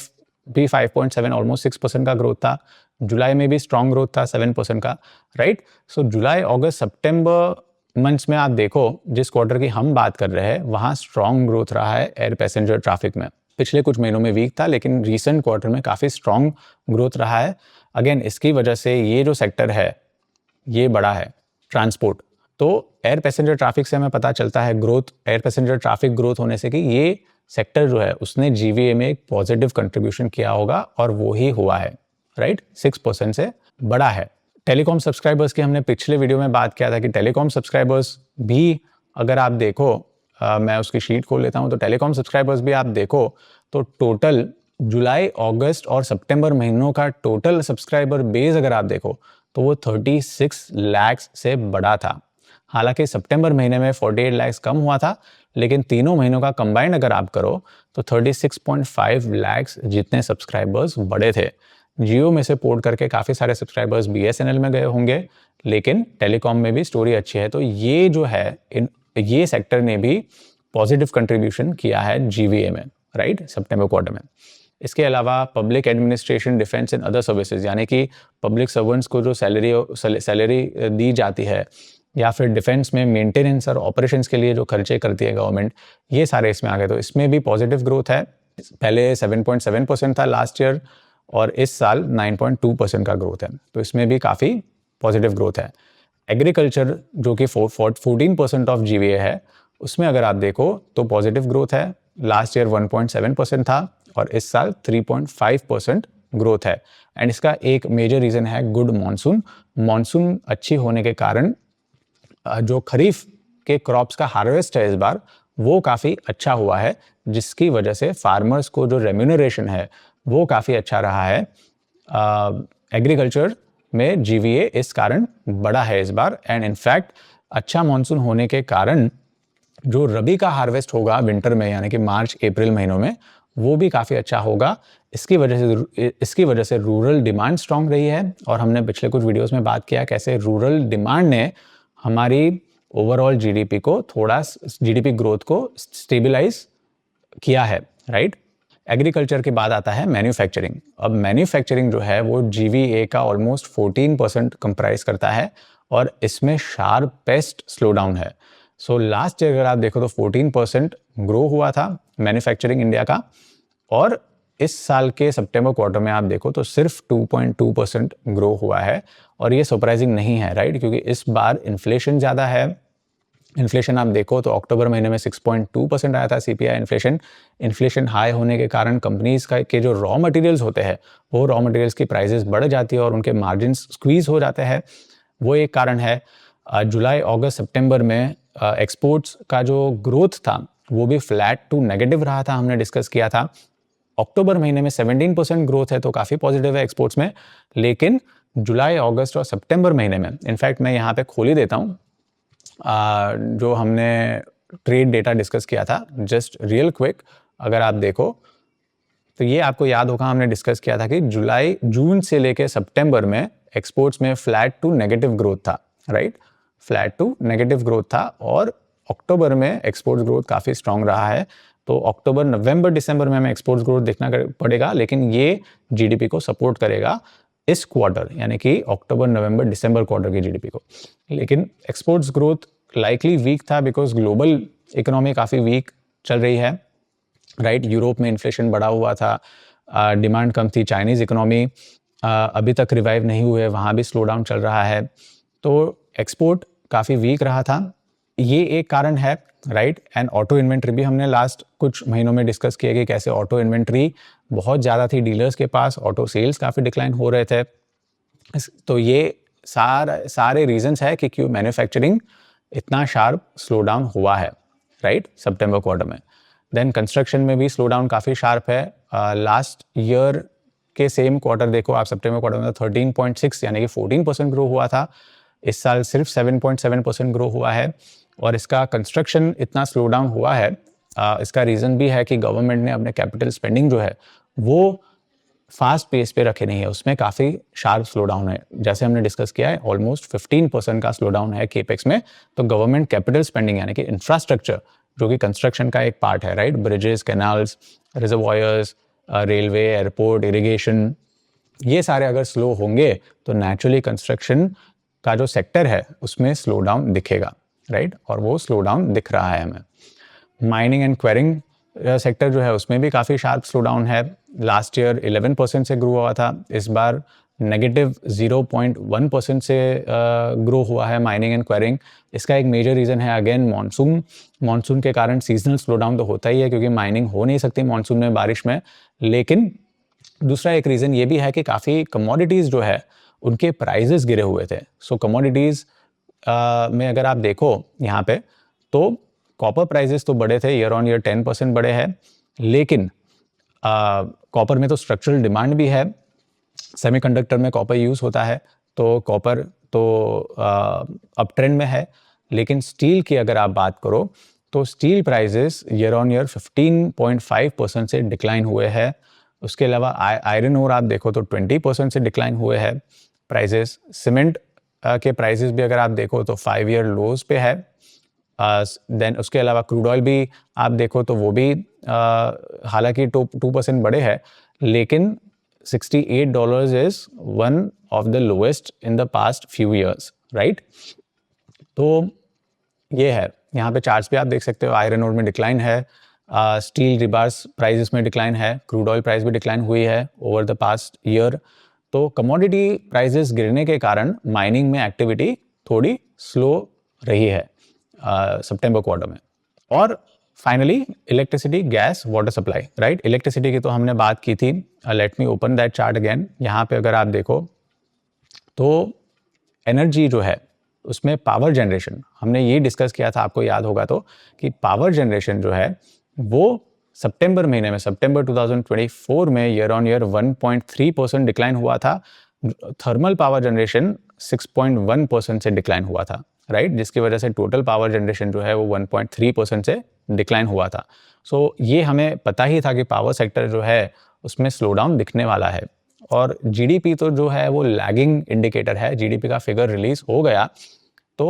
भी 5.7 ऑलमोस्ट 6% का ग्रोथ था, जुलाई में भी स्ट्रॉन्ग ग्रोथ था 7% का, राइट। सो जुलाई, अगस्त, सितंबर मंथ्स में आप देखो जिस क्वार्टर की हम बात कर रहे हैं वहाँ स्ट्रॉन्ग ग्रोथ रहा है एयर पैसेंजर ट्रैफिक में। पिछले कुछ महीनों में वीक था, लेकिन रीसेंट क्वार्टर में काफ़ी स्ट्रॉन्ग ग्रोथ रहा है। अगेन इसकी वजह से ये जो सेक्टर है ये बड़ा है, ट्रांसपोर्ट। तो एयर पैसेंजर ट्रैफिक से हमें पता चलता है growth, air passenger traffic growth होने से कि ये सेक्टर जो है उसने जीवीए में एक पॉजिटिव कंट्रीब्यूशन किया होगा, और वो ही हुआ है, राइट, 6% से बड़ा है टेलीकॉम सब्सक्राइबर्स की हमने पिछले वीडियो में बात किया था कि टेलीकॉम सब्सक्राइबर्स भी अगर आप देखो, मैं उसकी शीट खोल लेता हूँ, तो टेलीकॉम सब्सक्राइबर्स भी आप देखो तो टोटल जुलाई, अगस्त और सितंबर महीनों का टोटल सब्सक्राइबर बेस अगर आप देखो तो वो 36 लाख से बड़ा था। हालांकि सितंबर महीने में 48 लाख कम हुआ था, लेकिन तीनों महीनों का कंबाइंड अगर आप करो तो 36.5 लाख जितने सब्सक्राइबर्स बड़े थे। जियो में से पोर्ट करके काफ़ी सारे सब्सक्राइबर्स बीएसएनएल में गए होंगे, लेकिन टेलीकॉम में भी स्टोरी अच्छी है। तो ये जो है ये सेक्टर ने भी पॉजिटिव कंट्रीब्यूशन किया है जीवीए में, राइट, सितंबर क्वार्टर में। इसके अलावा public administration, defence and other services, यानी कि पब्लिक सर्वेंट्स को जो सैलरी दी जाती है या फिर डिफेंस में मेंटेनेंस और ऑपरेशंस के लिए जो खर्चे करती है गवर्नमेंट, ये सारे इसमें आ गए। तो इसमें भी पॉजिटिव ग्रोथ है। पहले 7.7% था लास्ट ईयर और इस साल 9.2% का ग्रोथ है, तो इसमें भी काफ़ी पॉजिटिव ग्रोथ है। एग्रीकल्चर जो कि 14% ऑफ जीवीए है, उसमें अगर आप देखो तो पॉजिटिव ग्रोथ है। लास्ट ईयर 1.7% था और इस साल 3.5% ग्रोथ है। एंड इसका एक मेजर रीज़न है गुड मानसून। मानसून अच्छी होने के कारण जो खरीफ के क्रॉप्स का हार्वेस्ट है इस बार, वो काफ़ी अच्छा हुआ है, जिसकी वजह से फार्मर्स को जो रेम्यूनरेशन है वो काफ़ी अच्छा रहा है। एग्रीकल्चर में जीवीए इस कारण बड़ा है इस बार। एंड इनफैक्ट अच्छा मानसून होने के कारण जो रबी का हार्वेस्ट होगा विंटर में, यानी कि मार्च अप्रैल महीनों में, वो भी काफ़ी अच्छा होगा। इसकी वजह से रूरल डिमांड स्ट्रांग रही है। और हमने पिछले कुछ वीडियोस में बात किया कैसे रूरल डिमांड ने हमारी ओवरऑल जीडीपी ग्रोथ को स्टेबलाइज किया है, राइट। एग्रीकल्चर के बाद आता है मैन्युफैक्चरिंग। अब मैन्युफैक्चरिंग जो है वो जीवीए का ऑलमोस्ट 14% कंप्राइज करता है और इसमें शार्पेस्ट स्लोडाउन है। सो लास्ट ईयर अगर आप देखो तो 14% ग्रो हुआ था मैन्युफैक्चरिंग इंडिया का, और इस साल के सितंबर क्वार्टर में आप देखो तो सिर्फ 2.2% ग्रो हुआ है। और ये सरप्राइजिंग नहीं है, राइट, क्योंकि इस बार इन्फ्लेशन ज़्यादा है। इन्फ्लेशन आप देखो तो अक्टूबर महीने में 6.2% आया था सीपीआई इन्फ्लेशन हाई होने के कारण कंपनीज के जो रॉ मटेरियल्स होते हैं वो रॉ मटेरियल्स की प्राइसेस बढ़ जाती है और उनके मार्जिन स्क्वीज हो जाते हैं, वो एक कारण है। जुलाई, अगस्त, सितंबर में एक्सपोर्ट्स का जो ग्रोथ था वो भी फ्लैट टू नेगेटिव रहा था, हमने डिस्कस किया था। अक्टूबर महीने में 17% ग्रोथ है, तो काफ़ी पॉजिटिव है एक्सपोर्ट्स में। लेकिन जुलाई, अगस्त और सितंबर महीने में, इनफैक्ट मैं यहाँ पे खोल ही देता हूँ जो हमने ट्रेड डेटा डिस्कस किया था, जस्ट रियल क्विक अगर आप देखो तो ये आपको याद होगा हमने डिस्कस किया था कि जून से लेके सितंबर में एक्सपोर्ट्स में फ्लैट टू नेगेटिव ग्रोथ था, right, flat to negative growth था। और अक्टूबर में एक्सपोर्ट्स ग्रोथ काफ़ी स्ट्रांग रहा है। तो अक्टूबर, नवंबर, दिसंबर में हमें एक्सपोर्ट्स ग्रोथ देखना पड़ेगा, लेकिन ये जीडीपी को सपोर्ट करेगा इस क्वार्टर, यानी कि अक्टूबर, नवंबर, दिसंबर क्वार्टर की जीडीपी को। लेकिन एक्सपोर्ट्स ग्रोथ लाइकली वीक था बिकॉज ग्लोबल इकोनॉमी काफ़ी वीक चल रही है, राइट। यूरोप में इन्फ्लेशन बढ़ा हुआ था, डिमांड कम थी। चाइनीज़ इकोनॉमी अभी तक रिवाइव नहीं हुए, वहाँ भी स्लो डाउन चल रहा है। तो एक्सपोर्ट काफ़ी वीक रहा था, ये एक कारण है, राइट। एंड ऑटो इन्वेंट्री भी हमने लास्ट कुछ महीनों में डिस्कस किया कि कैसे ऑटो इन्वेंट्री बहुत ज़्यादा थी डीलर्स के पास, ऑटो सेल्स काफ़ी डिक्लाइन हो रहे थे। तो ये सारे रीजंस है कि क्यों मैन्युफैक्चरिंग इतना शार्प स्लो डाउन हुआ है, राइट, सितंबर क्वार्टर में। देन कंस्ट्रक्शन में भी स्लो डाउन काफ़ी शार्प है। लास्ट ईयर के सेम क्वार्टर देखो आप, सितंबर क्वार्टर में 13.6 यानी कि 14% ग्रो हुआ था। इस साल सिर्फ 7.7% ग्रो हुआ है। और इसका कंस्ट्रक्शन इतना स्लो डाउन हुआ है, इसका रीज़न भी है कि गवर्नमेंट ने अपने कैपिटल स्पेंडिंग जो है वो फास्ट पेस पे रखे नहीं है, उसमें काफ़ी शार्प स्लो डाउन है। जैसे हमने डिस्कस किया है ऑलमोस्ट 15% का स्लो डाउन है केपेक्स में। तो गवर्नमेंट कैपिटल स्पेंडिंग यानी कि इंफ्रास्ट्रक्चर जो कि कंस्ट्रक्शन का एक पार्ट है, right, bridges, canals, reservoirs, railway, airport, irrigation, ये सारे अगर स्लो होंगे तो नेचुरली कंस्ट्रक्शन का जो सेक्टर है उसमें स्लो डाउन दिखेगा, राइट, और वो स्लो डाउन दिख रहा है हमें। माइनिंग एंड क्वेरिंग सेक्टर जो है उसमें भी काफ़ी शार्प स्लो डाउन है। लास्ट ईयर 11% से ग्रो हुआ था, इस बार नेगेटिव 0.1% से ग्रो हुआ है माइनिंग एंड क्वेरिंग। इसका एक मेजर रीज़न है अगेन मानसून के कारण सीजनल स्लो डाउन तो होता ही है क्योंकि माइनिंग हो नहीं सकती मानसून में, बारिश में। लेकिन दूसरा एक रीज़न ये भी है कि काफ़ी कमोडिटीज़ जो है उनके प्राइजेस गिरे हुए थे। सो कमोडिटीज़ में अगर आप देखो यहाँ पे, तो कॉपर प्राइजेस तो बढ़े थे, ईयर ऑन ईयर 10% बढ़े हैं, लेकिन कॉपर में तो स्ट्रक्चरल डिमांड भी है, सेमीकंडक्टर में कॉपर यूज़ होता है, तो कॉपर तो अप ट्रेंड में है। लेकिन स्टील की अगर आप बात करो तो steel prices year on year 15.5% से डिक्लाइन हुए हैं। उसके अलावा आयरन ओर आप देखो तो 20% से डिक्लाइन हुए हैं प्राइजेस। सीमेंट के प्राइजेस भी अगर आप देखो तो 5 ईयर लोज पे है। देन उसके अलावा क्रूड ऑयल भी आप देखो तो वो भी हालांकि 2% बढ़े हैं, लेकिन $68 is one of the lowest in the past few years, right. तो ये है, यहाँ पे चार्ट्स पे आप देख सकते हो, आयरन ओर में डिक्लाइन है, स्टील रिबार्स प्राइजेस में डिक्लाइन है, क्रूड ऑयल प्राइस भी डिक्लाइन हुई है ओवर द पास्ट ईयर। तो कमोडिटी प्राइजेस गिरने के कारण माइनिंग में एक्टिविटी थोड़ी स्लो रही है सितंबर क्वार्टर में। और finally electricity, gas, water supply, right. Electricity की तो हमने बात की थी, let me open that chart again. यहाँ पे अगर आप देखो तो एनर्जी जो है उसमें पावर जनरेशन, हमने ये डिस्कस किया था, आपको याद होगा तो, कि पावर जनरेशन जो है वो सितंबर महीने में, सितंबर 2024 में ईयर ऑन ईयर 1.3% डिक्लाइन हुआ था। थर्मल पावर जनरेशन 6.1% से डिक्लाइन हुआ था, राइट, जिसकी वजह से टोटल पावर जनरेशन जो है वो 1.3% से डिक्लाइन हुआ था। सो ये हमें पता ही था कि पावर सेक्टर जो है उसमें स्लो डाउन दिखने वाला है। और जीडीपी तो जो है वो लैगिंग इंडिकेटर है, जीडीपी का फिगर रिलीज हो गया तो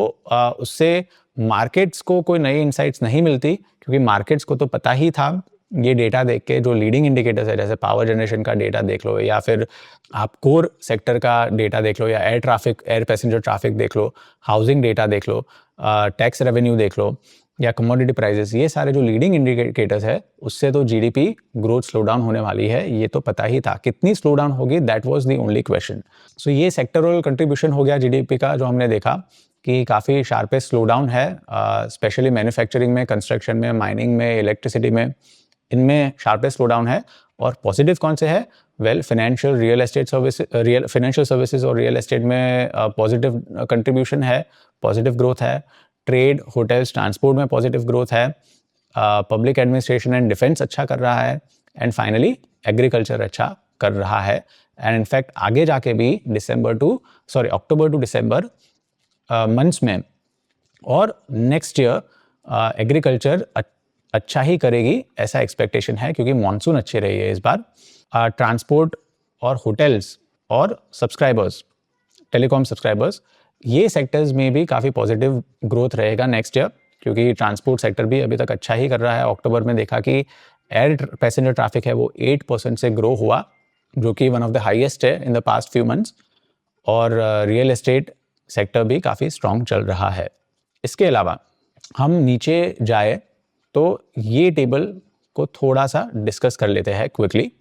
उससे मार्केट्स को कोई नई इनसाइट्स नहीं मिलती, क्योंकि मार्केट्स को तो पता ही था ये डेटा देख के, जो लीडिंग इंडिकेटर्स है जैसे पावर जनरेशन का डेटा देख लो, या फिर आप कोर सेक्टर का डेटा देख लो, या air traffic, air passenger traffic देख लो, हाउसिंग डेटा देख लो, टैक्स रेवेन्यू देख लो, या कमोडिटी प्राइसेस, ये सारे जो लीडिंग इंडिकेटर्स है उससे तो जीडीपी ग्रोथ स्लो डाउन होने वाली है, ये तो पता ही था। कितनी स्लो डाउन होगी, that was the only question. So ये सेक्टरल कंट्रीब्यूशन हो गया जीडीपी का, जो हमने देखा कि काफ़ी शार्पेस्ट स्लो डाउन है, स्पेशली मैन्युफैक्चरिंग में, कंस्ट्रक्शन में, माइनिंग में, इलेक्ट्रिसिटी में, इनमें शार्पेस्ट स्लो डाउन है। और पॉजिटिव कौन से है? Well, financial, real estate service, financial services और रियल एस्टेट में पॉजिटिव कंट्रीब्यूशन है, पॉजिटिव ग्रोथ है। ट्रेड, होटल्स, ट्रांसपोर्ट में पॉजिटिव ग्रोथ है। पब्लिक एडमिनिस्ट्रेशन एंड डिफेंस अच्छा कर रहा है। एंड फाइनली एग्रीकल्चर अच्छा कर रहा है। एंड इनफैक्ट आगे जाके भी अक्टूबर टू दिसंबर मंथ्स में और नेक्स्ट ईयर एग्रीकल्चर अच्छा ही करेगी, ऐसा एक्सपेक्टेशन है, क्योंकि मॉनसून अच्छी रही है इस बार। ट्रांसपोर्ट और होटल्स और सब्सक्राइबर्स, टेलीकॉम सब्सक्राइबर्स, ये सेक्टर्स में भी काफ़ी पॉजिटिव ग्रोथ रहेगा नेक्स्ट ईयर, क्योंकि ट्रांसपोर्ट सेक्टर भी अभी तक अच्छा ही कर रहा है। अक्टूबर में देखा कि एयर पैसेंजर ट्रैफिक है वो 8% से ग्रो हुआ, जो कि वन ऑफ द हाईएस्ट है in the past few months. और रियल एस्टेट सेक्टर भी काफ़ी स्ट्रॉन्ग चल रहा है। इसके अलावा हम नीचे जाए तो ये टेबल को थोड़ा सा डिस्कस कर लेते हैं क्विकली।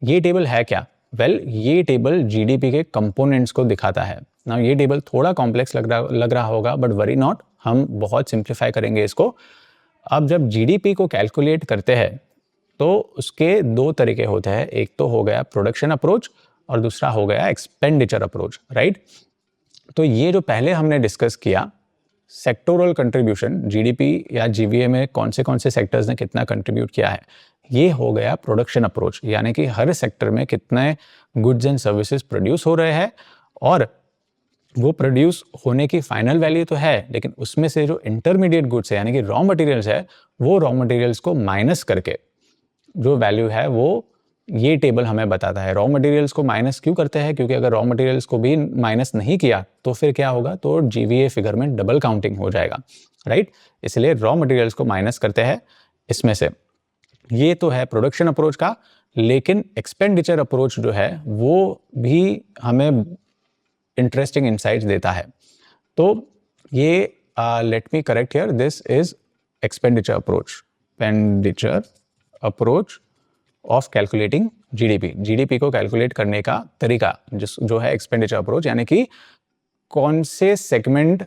ये टेबल है क्या? वेल, ये टेबल जीडीपी के कंपोनेंट्स को दिखाता है ना। ये टेबल थोड़ा कॉम्प्लेक्स लग रहा होगा, बट वरी नॉट, हम बहुत सिंप्लीफाई करेंगे इसको। अब जब जीडीपी को कैलकुलेट करते हैं तो उसके दो तरीके होते हैं, एक तो हो गया प्रोडक्शन अप्रोच और दूसरा हो गया एक्सपेंडिचर अप्रोच, राइट। तो ये जो पहले हमने डिस्कस किया, सेक्टोरल कंट्रीब्यूशन, जीडीपी या जीवीए में कौन से सेक्टर्स ने कितना कंट्रीब्यूट किया है, ये हो गया प्रोडक्शन अप्रोच, यानी कि हर सेक्टर में कितने गुड्स एंड सर्विसेज प्रोड्यूस हो रहे हैं, और वो प्रोड्यूस होने की फाइनल वैल्यू तो है, लेकिन उसमें से जो इंटरमीडिएट गुड्स है यानी कि रॉ मटेरियल्स है, वो रॉ मटेरियल्स को माइनस करके जो वैल्यू है वो ये टेबल हमें बताता है। रॉ मटेरियल्स को माइनस क्यों करते हैं? क्योंकि अगर रॉ मटेरियल्स को भी माइनस नहीं किया तो फिर क्या होगा, तो जीवीए फिगर में डबल काउंटिंग हो जाएगा, राइट। इसलिए रॉ मटेरियल्स को माइनस करते हैं इसमें से। ये तो है प्रोडक्शन अप्रोच का, लेकिन एक्सपेंडिचर अप्रोच जो है वो भी हमें इंटरेस्टिंग इनसाइट्स देता है। तो ये let me correct here, this is expenditure approach of calculating GDP. GDP को कैलकुलेट करने का तरीका जो है एक्सपेंडिचर अप्रोच, यानी कि कौन से सेगमेंट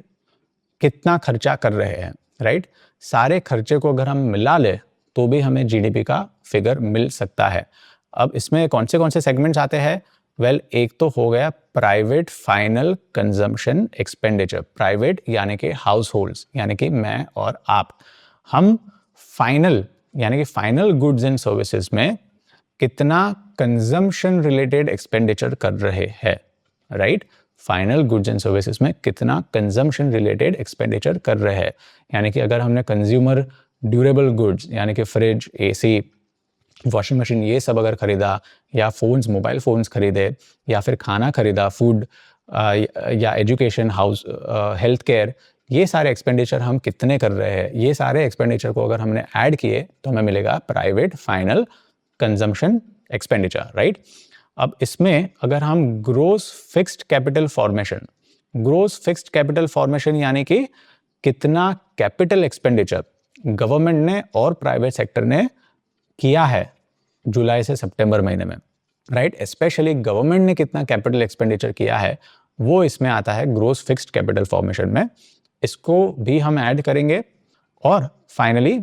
कितना खर्चा कर रहे हैं, राइट। सारे खर्चे को अगर हम मिला ले तो भी हमें जीडीपी का फिगर मिल सकता है। अब इसमें कौन से सेगमेंट्स आते हैं? एक तो हो गया private final consumption expenditure. Private यानी कि हाउस होल्ड्स, यानी कि मैं और आप, हम फाइनल यानी कि फाइनल गुड्स एंड सर्विसेज में कितना कंजम्पशन रिलेटेड एक्सपेंडिचर कर रहे हैं, right. Final goods and services में कितना कंजम्पशन रिलेटेड एक्सपेंडिचर कर रहे हैं, यानी कि अगर हमने कंज्यूमर ड्यूरेबल गुड्स यानी कि फ्रिज, एसी, वॉशिंग मशीन ये सब अगर खरीदा, या फोन्स, मोबाइल फोन्स खरीदे, या फिर खाना खरीदा, फूड या एजुकेशन, हाउस, हेल्थ केयर, ये सारे एक्सपेंडिचर हम कितने कर रहे हैं, ये सारे एक्सपेंडिचर को अगर हमने ऐड किए तो हमें मिलेगा private final consumption expenditure, right. अब इसमें अगर हम gross fixed capital formation, gross fixed capital formation यानी कि कितना कैपिटल एक्सपेंडिचर गवर्नमेंट ने और प्राइवेट सेक्टर ने किया है जुलाई से सितंबर महीने में, राइट। स्पेशली गवर्नमेंट ने कितना कैपिटल एक्सपेंडिचर किया है वो इसमें आता है ग्रोस फिक्स्ड कैपिटल फॉर्मेशन में। इसको भी हम ऐड करेंगे और फाइनली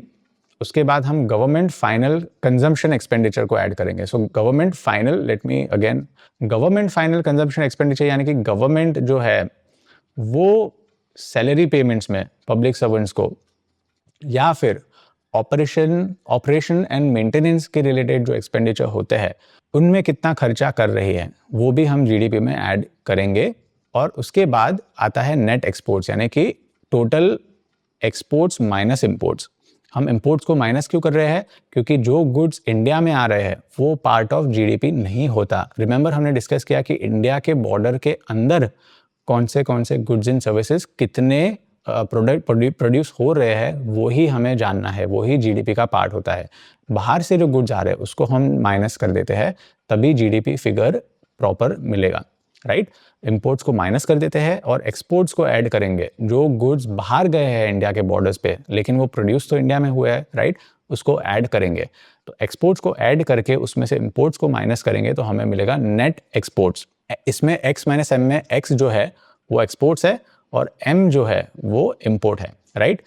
उसके बाद हम गवर्नमेंट फाइनल कंजम्पशन एक्सपेंडिचर को ऐड करेंगे। So government final, let me again, government final consumption expenditure यानी कि गवर्नमेंट जो है वो सैलरी पेमेंट्स में पब्लिक सर्वेंट्स को, या फिर ऑपरेशन एंड मेंटेनेंस के रिलेटेड जो एक्सपेंडिचर होते हैं उनमें कितना खर्चा कर रही है वो भी हम जीडीपी में ऐड करेंगे। और उसके बाद आता है नेट एक्सपोर्ट्स यानी कि टोटल एक्सपोर्ट्स माइनस इंपोर्ट्स। हम इंपोर्ट्स को माइनस क्यों कर रहे हैं? क्योंकि जो गुड्स इंडिया में आ रहे हैं वो पार्ट ऑफ जीडीपी नहीं होता। रिमेंबर हमने डिस्कस किया कि इंडिया के बॉर्डर के अंदर कौन से गुड्स एंड सर्विसेज कितने प्रोडक्ट प्रोड्यूस हो रहे हैं वो ही हमें जानना है, वो ही जीडीपी का पार्ट होता है। बाहर से जो गुड्स आ रहे हैं उसको हम माइनस कर देते हैं, तभी जीडीपी फिगर प्रॉपर मिलेगा, राइट। इंपोर्ट्स को माइनस कर देते हैं और एक्सपोर्ट्स को ऐड करेंगे। जो गुड्स बाहर गए हैं इंडिया के बॉर्डर्स पे लेकिन वो प्रोड्यूस तो इंडिया में हुआ है, राइट, उसको ऐड करेंगे। तो एक्सपोर्ट्स को ऐड करके उसमें से इंपोर्ट्स को माइनस करेंगे तो हमें मिलेगा नेट एक्सपोर्ट्स। इसमें एक्स माइनस एम में एक्स जो है वो एक्सपोर्ट्स है और एम जो है वो इंपोर्ट है, राइट।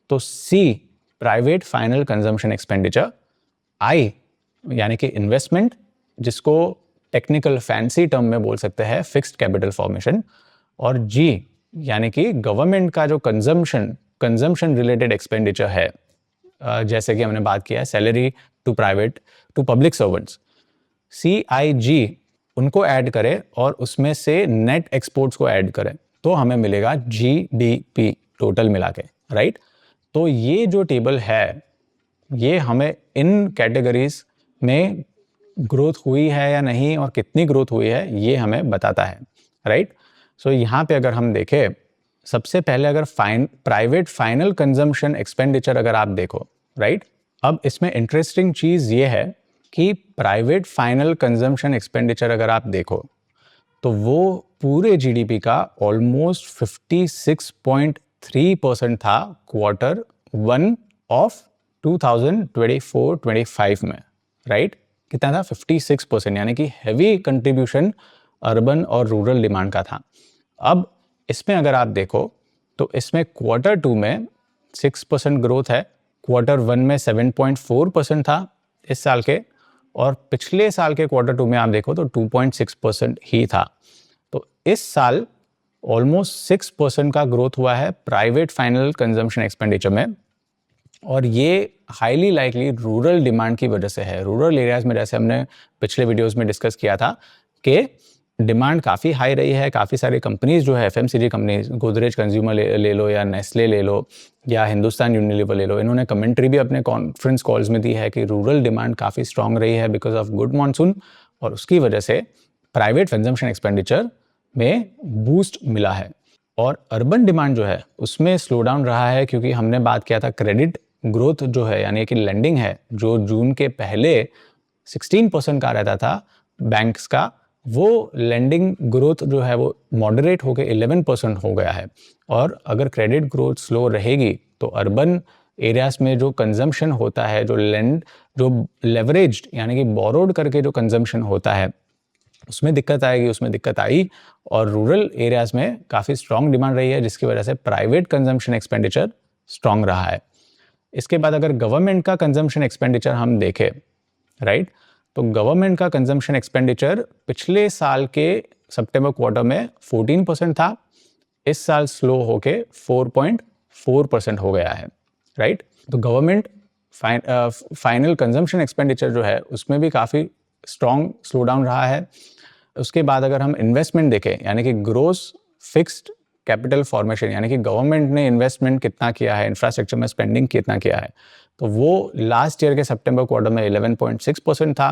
तो सी प्राइवेट फाइनल कंजम्पशन एक्सपेंडिचर, आई यानी कि इन्वेस्टमेंट जिसको टेक्निकल फैंसी टर्म में बोल सकते हैं फिक्स्ड कैपिटल फॉर्मेशन, और जी यानी कि गवर्नमेंट का जो कंजम्पशन रिलेटेड एक्सपेंडिचर है, जैसे कि हमने बात किया है salary to public servants, CIG उनको ऐड करें और उसमें से नेट एक्सपोर्ट्स को ऐड करें तो हमें मिलेगा GDP टोटल मिला के, राइट। तो ये जो टेबल है ये हमें इन कैटेगरीज में ग्रोथ हुई है या नहीं और कितनी ग्रोथ हुई है ये हमें बताता है, राइट। सो यहाँ पे अगर हम देखें, सबसे पहले अगर प्राइवेट फाइनल कंजम्पशन एक्सपेंडिचर अगर आप देखो, राइट। अब इसमें इंटरेस्टिंग चीज़ ये है कि प्राइवेट फाइनल कंजम्पशन एक्सपेंडिचर अगर आप देखो तो वो पूरे जीडीपी का ऑलमोस्ट 56.3% था Q1 ऑफ 2024-25 में, राइट। कितना था? 56%, यानी कि हैवी कंट्रीब्यूशन अर्बन और रूरल डिमांड का था। अब इसमें अगर आप देखो तो इसमें Q2 में 6% ग्रोथ है, Q1 में 7.4% था इस साल के, और पिछले साल के Q2 में आप देखो तो 2.6% ही था। तो इस साल ऑलमोस्ट 6% का ग्रोथ हुआ है प्राइवेट फाइनल कंजम्पशन एक्सपेंडिचर में, और ये हाईली लाइकली रूरल डिमांड की वजह से है। रूरल एरियाज में जैसे हमने पिछले वीडियोस में डिस्कस किया था कि डिमांड काफ़ी हाई रही है। काफ़ी सारी कंपनीज जो है FMCG कंपनीज, गोदरेज कंज्यूमर ले लो या नेस्ले ले लो या हिंदुस्तान यूनिलीवर ले लो, इन्होंने कमेंट्री भी अपने कॉन्फ्रेंस कॉल्स में दी है कि रूरल डिमांड काफ़ी स्ट्रांग रही है बिकॉज ऑफ गुड मानसून, और उसकी वजह से प्राइवेट कंजम्पशन एक्सपेंडिचर में बूस्ट मिला है। और अर्बन डिमांड जो है उसमें स्लो डाउन रहा है, क्योंकि हमने बात किया था क्रेडिट ग्रोथ जो है यानी कि लेंडिंग है जो जून के पहले 16% का रहता था बैंक्स का, वो लेंडिंग ग्रोथ जो है वो मॉडरेट होकर 11% हो गया है। और अगर क्रेडिट ग्रोथ स्लो रहेगी तो अर्बन एरियाज में जो कंजम्पशन होता है, जो लेवरेज्ड यानी कि बोरोड करके जो कंजम्पशन होता है उसमें दिक्कत आएगी, उसमें दिक्कत आई। और रूरल एरियाज में काफ़ी स्ट्रांग डिमांड रही है जिसकी वजह से प्राइवेट कंजम्पशन एक्सपेंडिचर स्ट्रांग रहा है। इसके बाद अगर गवर्नमेंट का कंजम्पशन एक्सपेंडिचर हम देखें, राइट, तो गवर्नमेंट का कंजम्पशन एक्सपेंडिचर पिछले साल के सितंबर क्वार्टर में 14% था, इस साल स्लो होके 4.4% हो गया है, राइट। तो गवर्नमेंट फाइनल कंजम्पशन एक्सपेंडिचर जो है उसमें भी काफ़ी स्ट्रॉन्ग स्लो डाउन रहा है। उसके बाद अगर हम इन्वेस्टमेंट देखें, यानी कि ग्रोस फिक्स्ड कैपिटल फॉर्मेशन, यानी कि गवर्नमेंट ने इन्वेस्टमेंट कितना किया है, इंफ्रास्ट्रक्चर में स्पेंडिंग कितना किया है, तो वो लास्ट ईयर के सितंबर क्वार्टर में 11.6% था,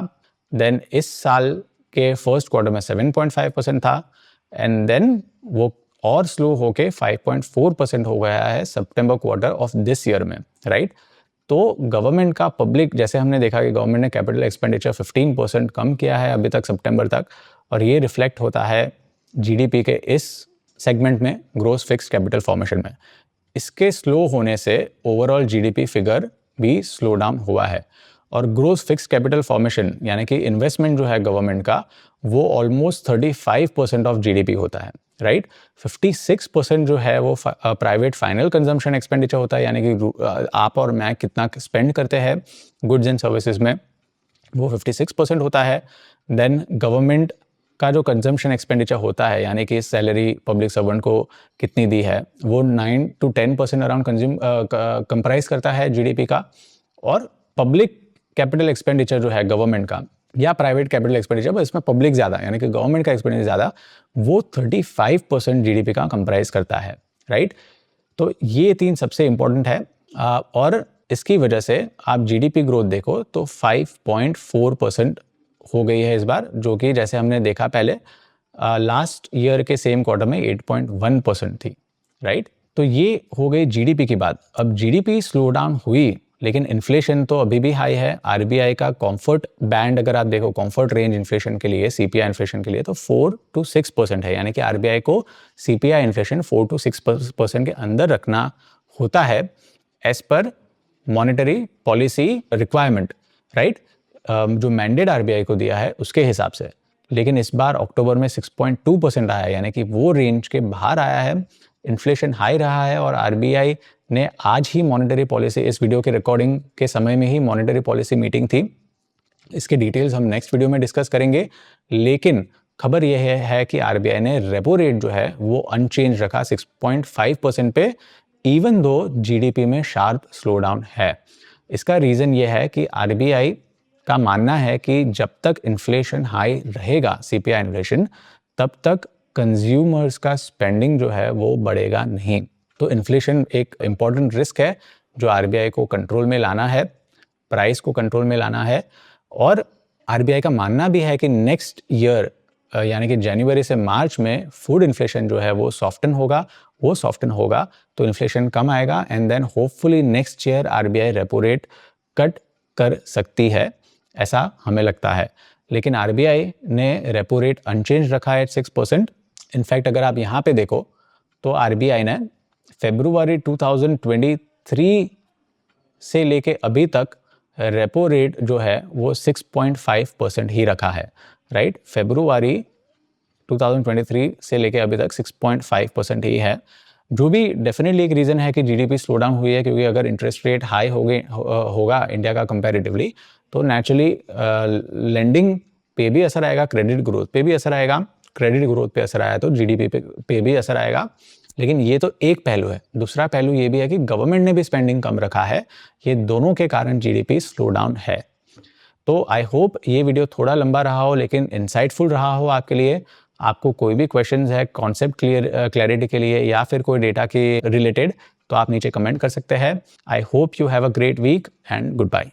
देन इस साल के फर्स्ट क्वार्टर में 7.5% था, एंड देन वो और स्लो होके 5.4% हो गया है सितंबर क्वार्टर ऑफ दिस ईयर में, राइट। तो गवर्नमेंट का पब्लिक, जैसे हमने देखा कि गवर्नमेंट ने कैपिटल एक्सपेंडिचर 15% कम किया है अभी तक सितंबर तक, और ये रिफ्लेक्ट होता है जीडीपी के इस सेगमेंट में, ग्रोस फिक्स्ड कैपिटल फॉर्मेशन में। इसके स्लो होने से ओवरऑल जीडीपी फिगर भी स्लो डाउन हुआ है, और ग्रोस फिक्स्ड कैपिटल फॉर्मेशन यानी कि इन्वेस्टमेंट जो है गवर्नमेंट का, वो ऑलमोस्ट 35% ऑफ जीडीपी होता है, राइट। 56% जो है वो प्राइवेट फाइनल कंजम्पशन एक्सपेंडिचर होता है, यानी कि आप और मैं कितना स्पेंड करते हैं गुड्स एंड सर्विसेज में, वो 56% होता है। देन गवर्नमेंट का जो कंजम्पशन एक्सपेंडिचर होता है, यानी कि सैलरी पब्लिक सर्वेंट को कितनी दी है, वो 9 to 10% अराउंड कंप्राइज करता है जीडीपी का। और पब्लिक कैपिटल एक्सपेंडिचर जो है गवर्नमेंट का या प्राइवेट कैपिटल एक्सपेंडिचर, इसमें पब्लिक ज़्यादा यानी कि गवर्नमेंट का एक्सपेंडिचर ज़्यादा, वो 35% जीडीपी का कंप्राइज करता है, राइट। तो ये तीन सबसे इंपॉर्टेंट है, और इसकी वजह से आप जीडीपी ग्रोथ देखो तो 5.4% हो गई है इस बार, जो कि जैसे हमने देखा पहले लास्ट ईयर के सेम क्वार्टर में 8.1% थी, राइट। तो ये हो गई जीडीपी की बात। अब जीडीपी स्लो डाउन हुई, लेकिन इन्फ्लेशन तो अभी भी हाई है। आरबीआई का कंफर्ट बैंड अगर आप देखो, कंफर्ट रेंज इन्फ्लेशन के लिए, सीपीआई इन्फ्लेशन के लिए, तो 4 to 6% है, यानी कि आरबीआई को सीपीआई इन्फ्लेशन 4 to 6% के अंदर रखना होता है as per monetary policy requirement, right, जो मैंडेट आरबीआई को दिया है उसके हिसाब से। लेकिन इस बार अक्टूबर में 6.2% आया है, यानी कि वो रेंज के बाहर आया है, इन्फ्लेशन हाई रहा है, और आरबीआई ने आज ही मॉनेटरी पॉलिसी, इस वीडियो के रिकॉर्डिंग के समय में ही मॉनेटरी पॉलिसी मीटिंग थी, इसके डिटेल्स हम नेक्स्ट वीडियो में डिस्कस करेंगे। लेकिन खबर यह है कि आरबीआई ने रेपो रेट जो है वो अनचेंज रखा 6.5% पे, इवन दो जीडीपी में शार्प स्लो डाउन है। इसका रीज़न ये है कि आरबीआई का मानना है कि जब तक इन्फ्लेशन हाई रहेगा, सीपीआई इन्फ्लेशन, तब तक कंज्यूमर्स का स्पेंडिंग जो है वो बढ़ेगा नहीं। तो इन्फ्लेशन एक इम्पॉर्टेंट रिस्क है जो आरबीआई को कंट्रोल में लाना है, प्राइस को कंट्रोल में लाना है। और आरबीआई का मानना भी है कि नेक्स्ट ईयर यानी कि जनवरी से मार्च में फूड इन्फ्लेशन जो है वो सॉफ्टन होगा, तो इन्फ्लेशन कम आएगा, and then hopefully next year RBI repo rate cut कर सकती है, ऐसा हमें लगता है। लेकिन आरबीआई ने रेपो रेट अनचेंज रखा है 6%। इनफैक्ट अगर आप यहाँ पे देखो तो आरबीआई ने फरवरी 2023 से लेके अभी तक रेपो रेट जो है वो 6.5% ही रखा है, राइट। फरवरी 2023 से लेके अभी तक 6.5% ही है, जो भी डेफिनेटली एक रीज़न है कि जीडीपी स्लो डाउन हुई है, क्योंकि अगर इंटरेस्ट रेट हाई होगा इंडिया का कंपैरेटिवली, तो नेचुरली लेंडिंग पे भी असर आएगा, क्रेडिट ग्रोथ पे भी असर आएगा। क्रेडिट ग्रोथ पे असर आया तो जीडीपी पे भी असर आएगा। लेकिन ये तो एक पहलू है, दूसरा पहलू ये भी है कि गवर्नमेंट ने भी स्पेंडिंग कम रखा है, ये दोनों के कारण जीडीपी स्लो डाउन है। तो आई होप ये वीडियो थोड़ा लंबा रहा हो लेकिन इंसाइटफुल रहा हो आपके लिए। आपको कोई भी क्वेश्चंस है कॉन्सेप्ट क्लैरिटी के लिए या फिर कोई डेटा के रिलेटेड, तो आप नीचे कमेंट कर सकते हैं। I hope you have a great week and good bye.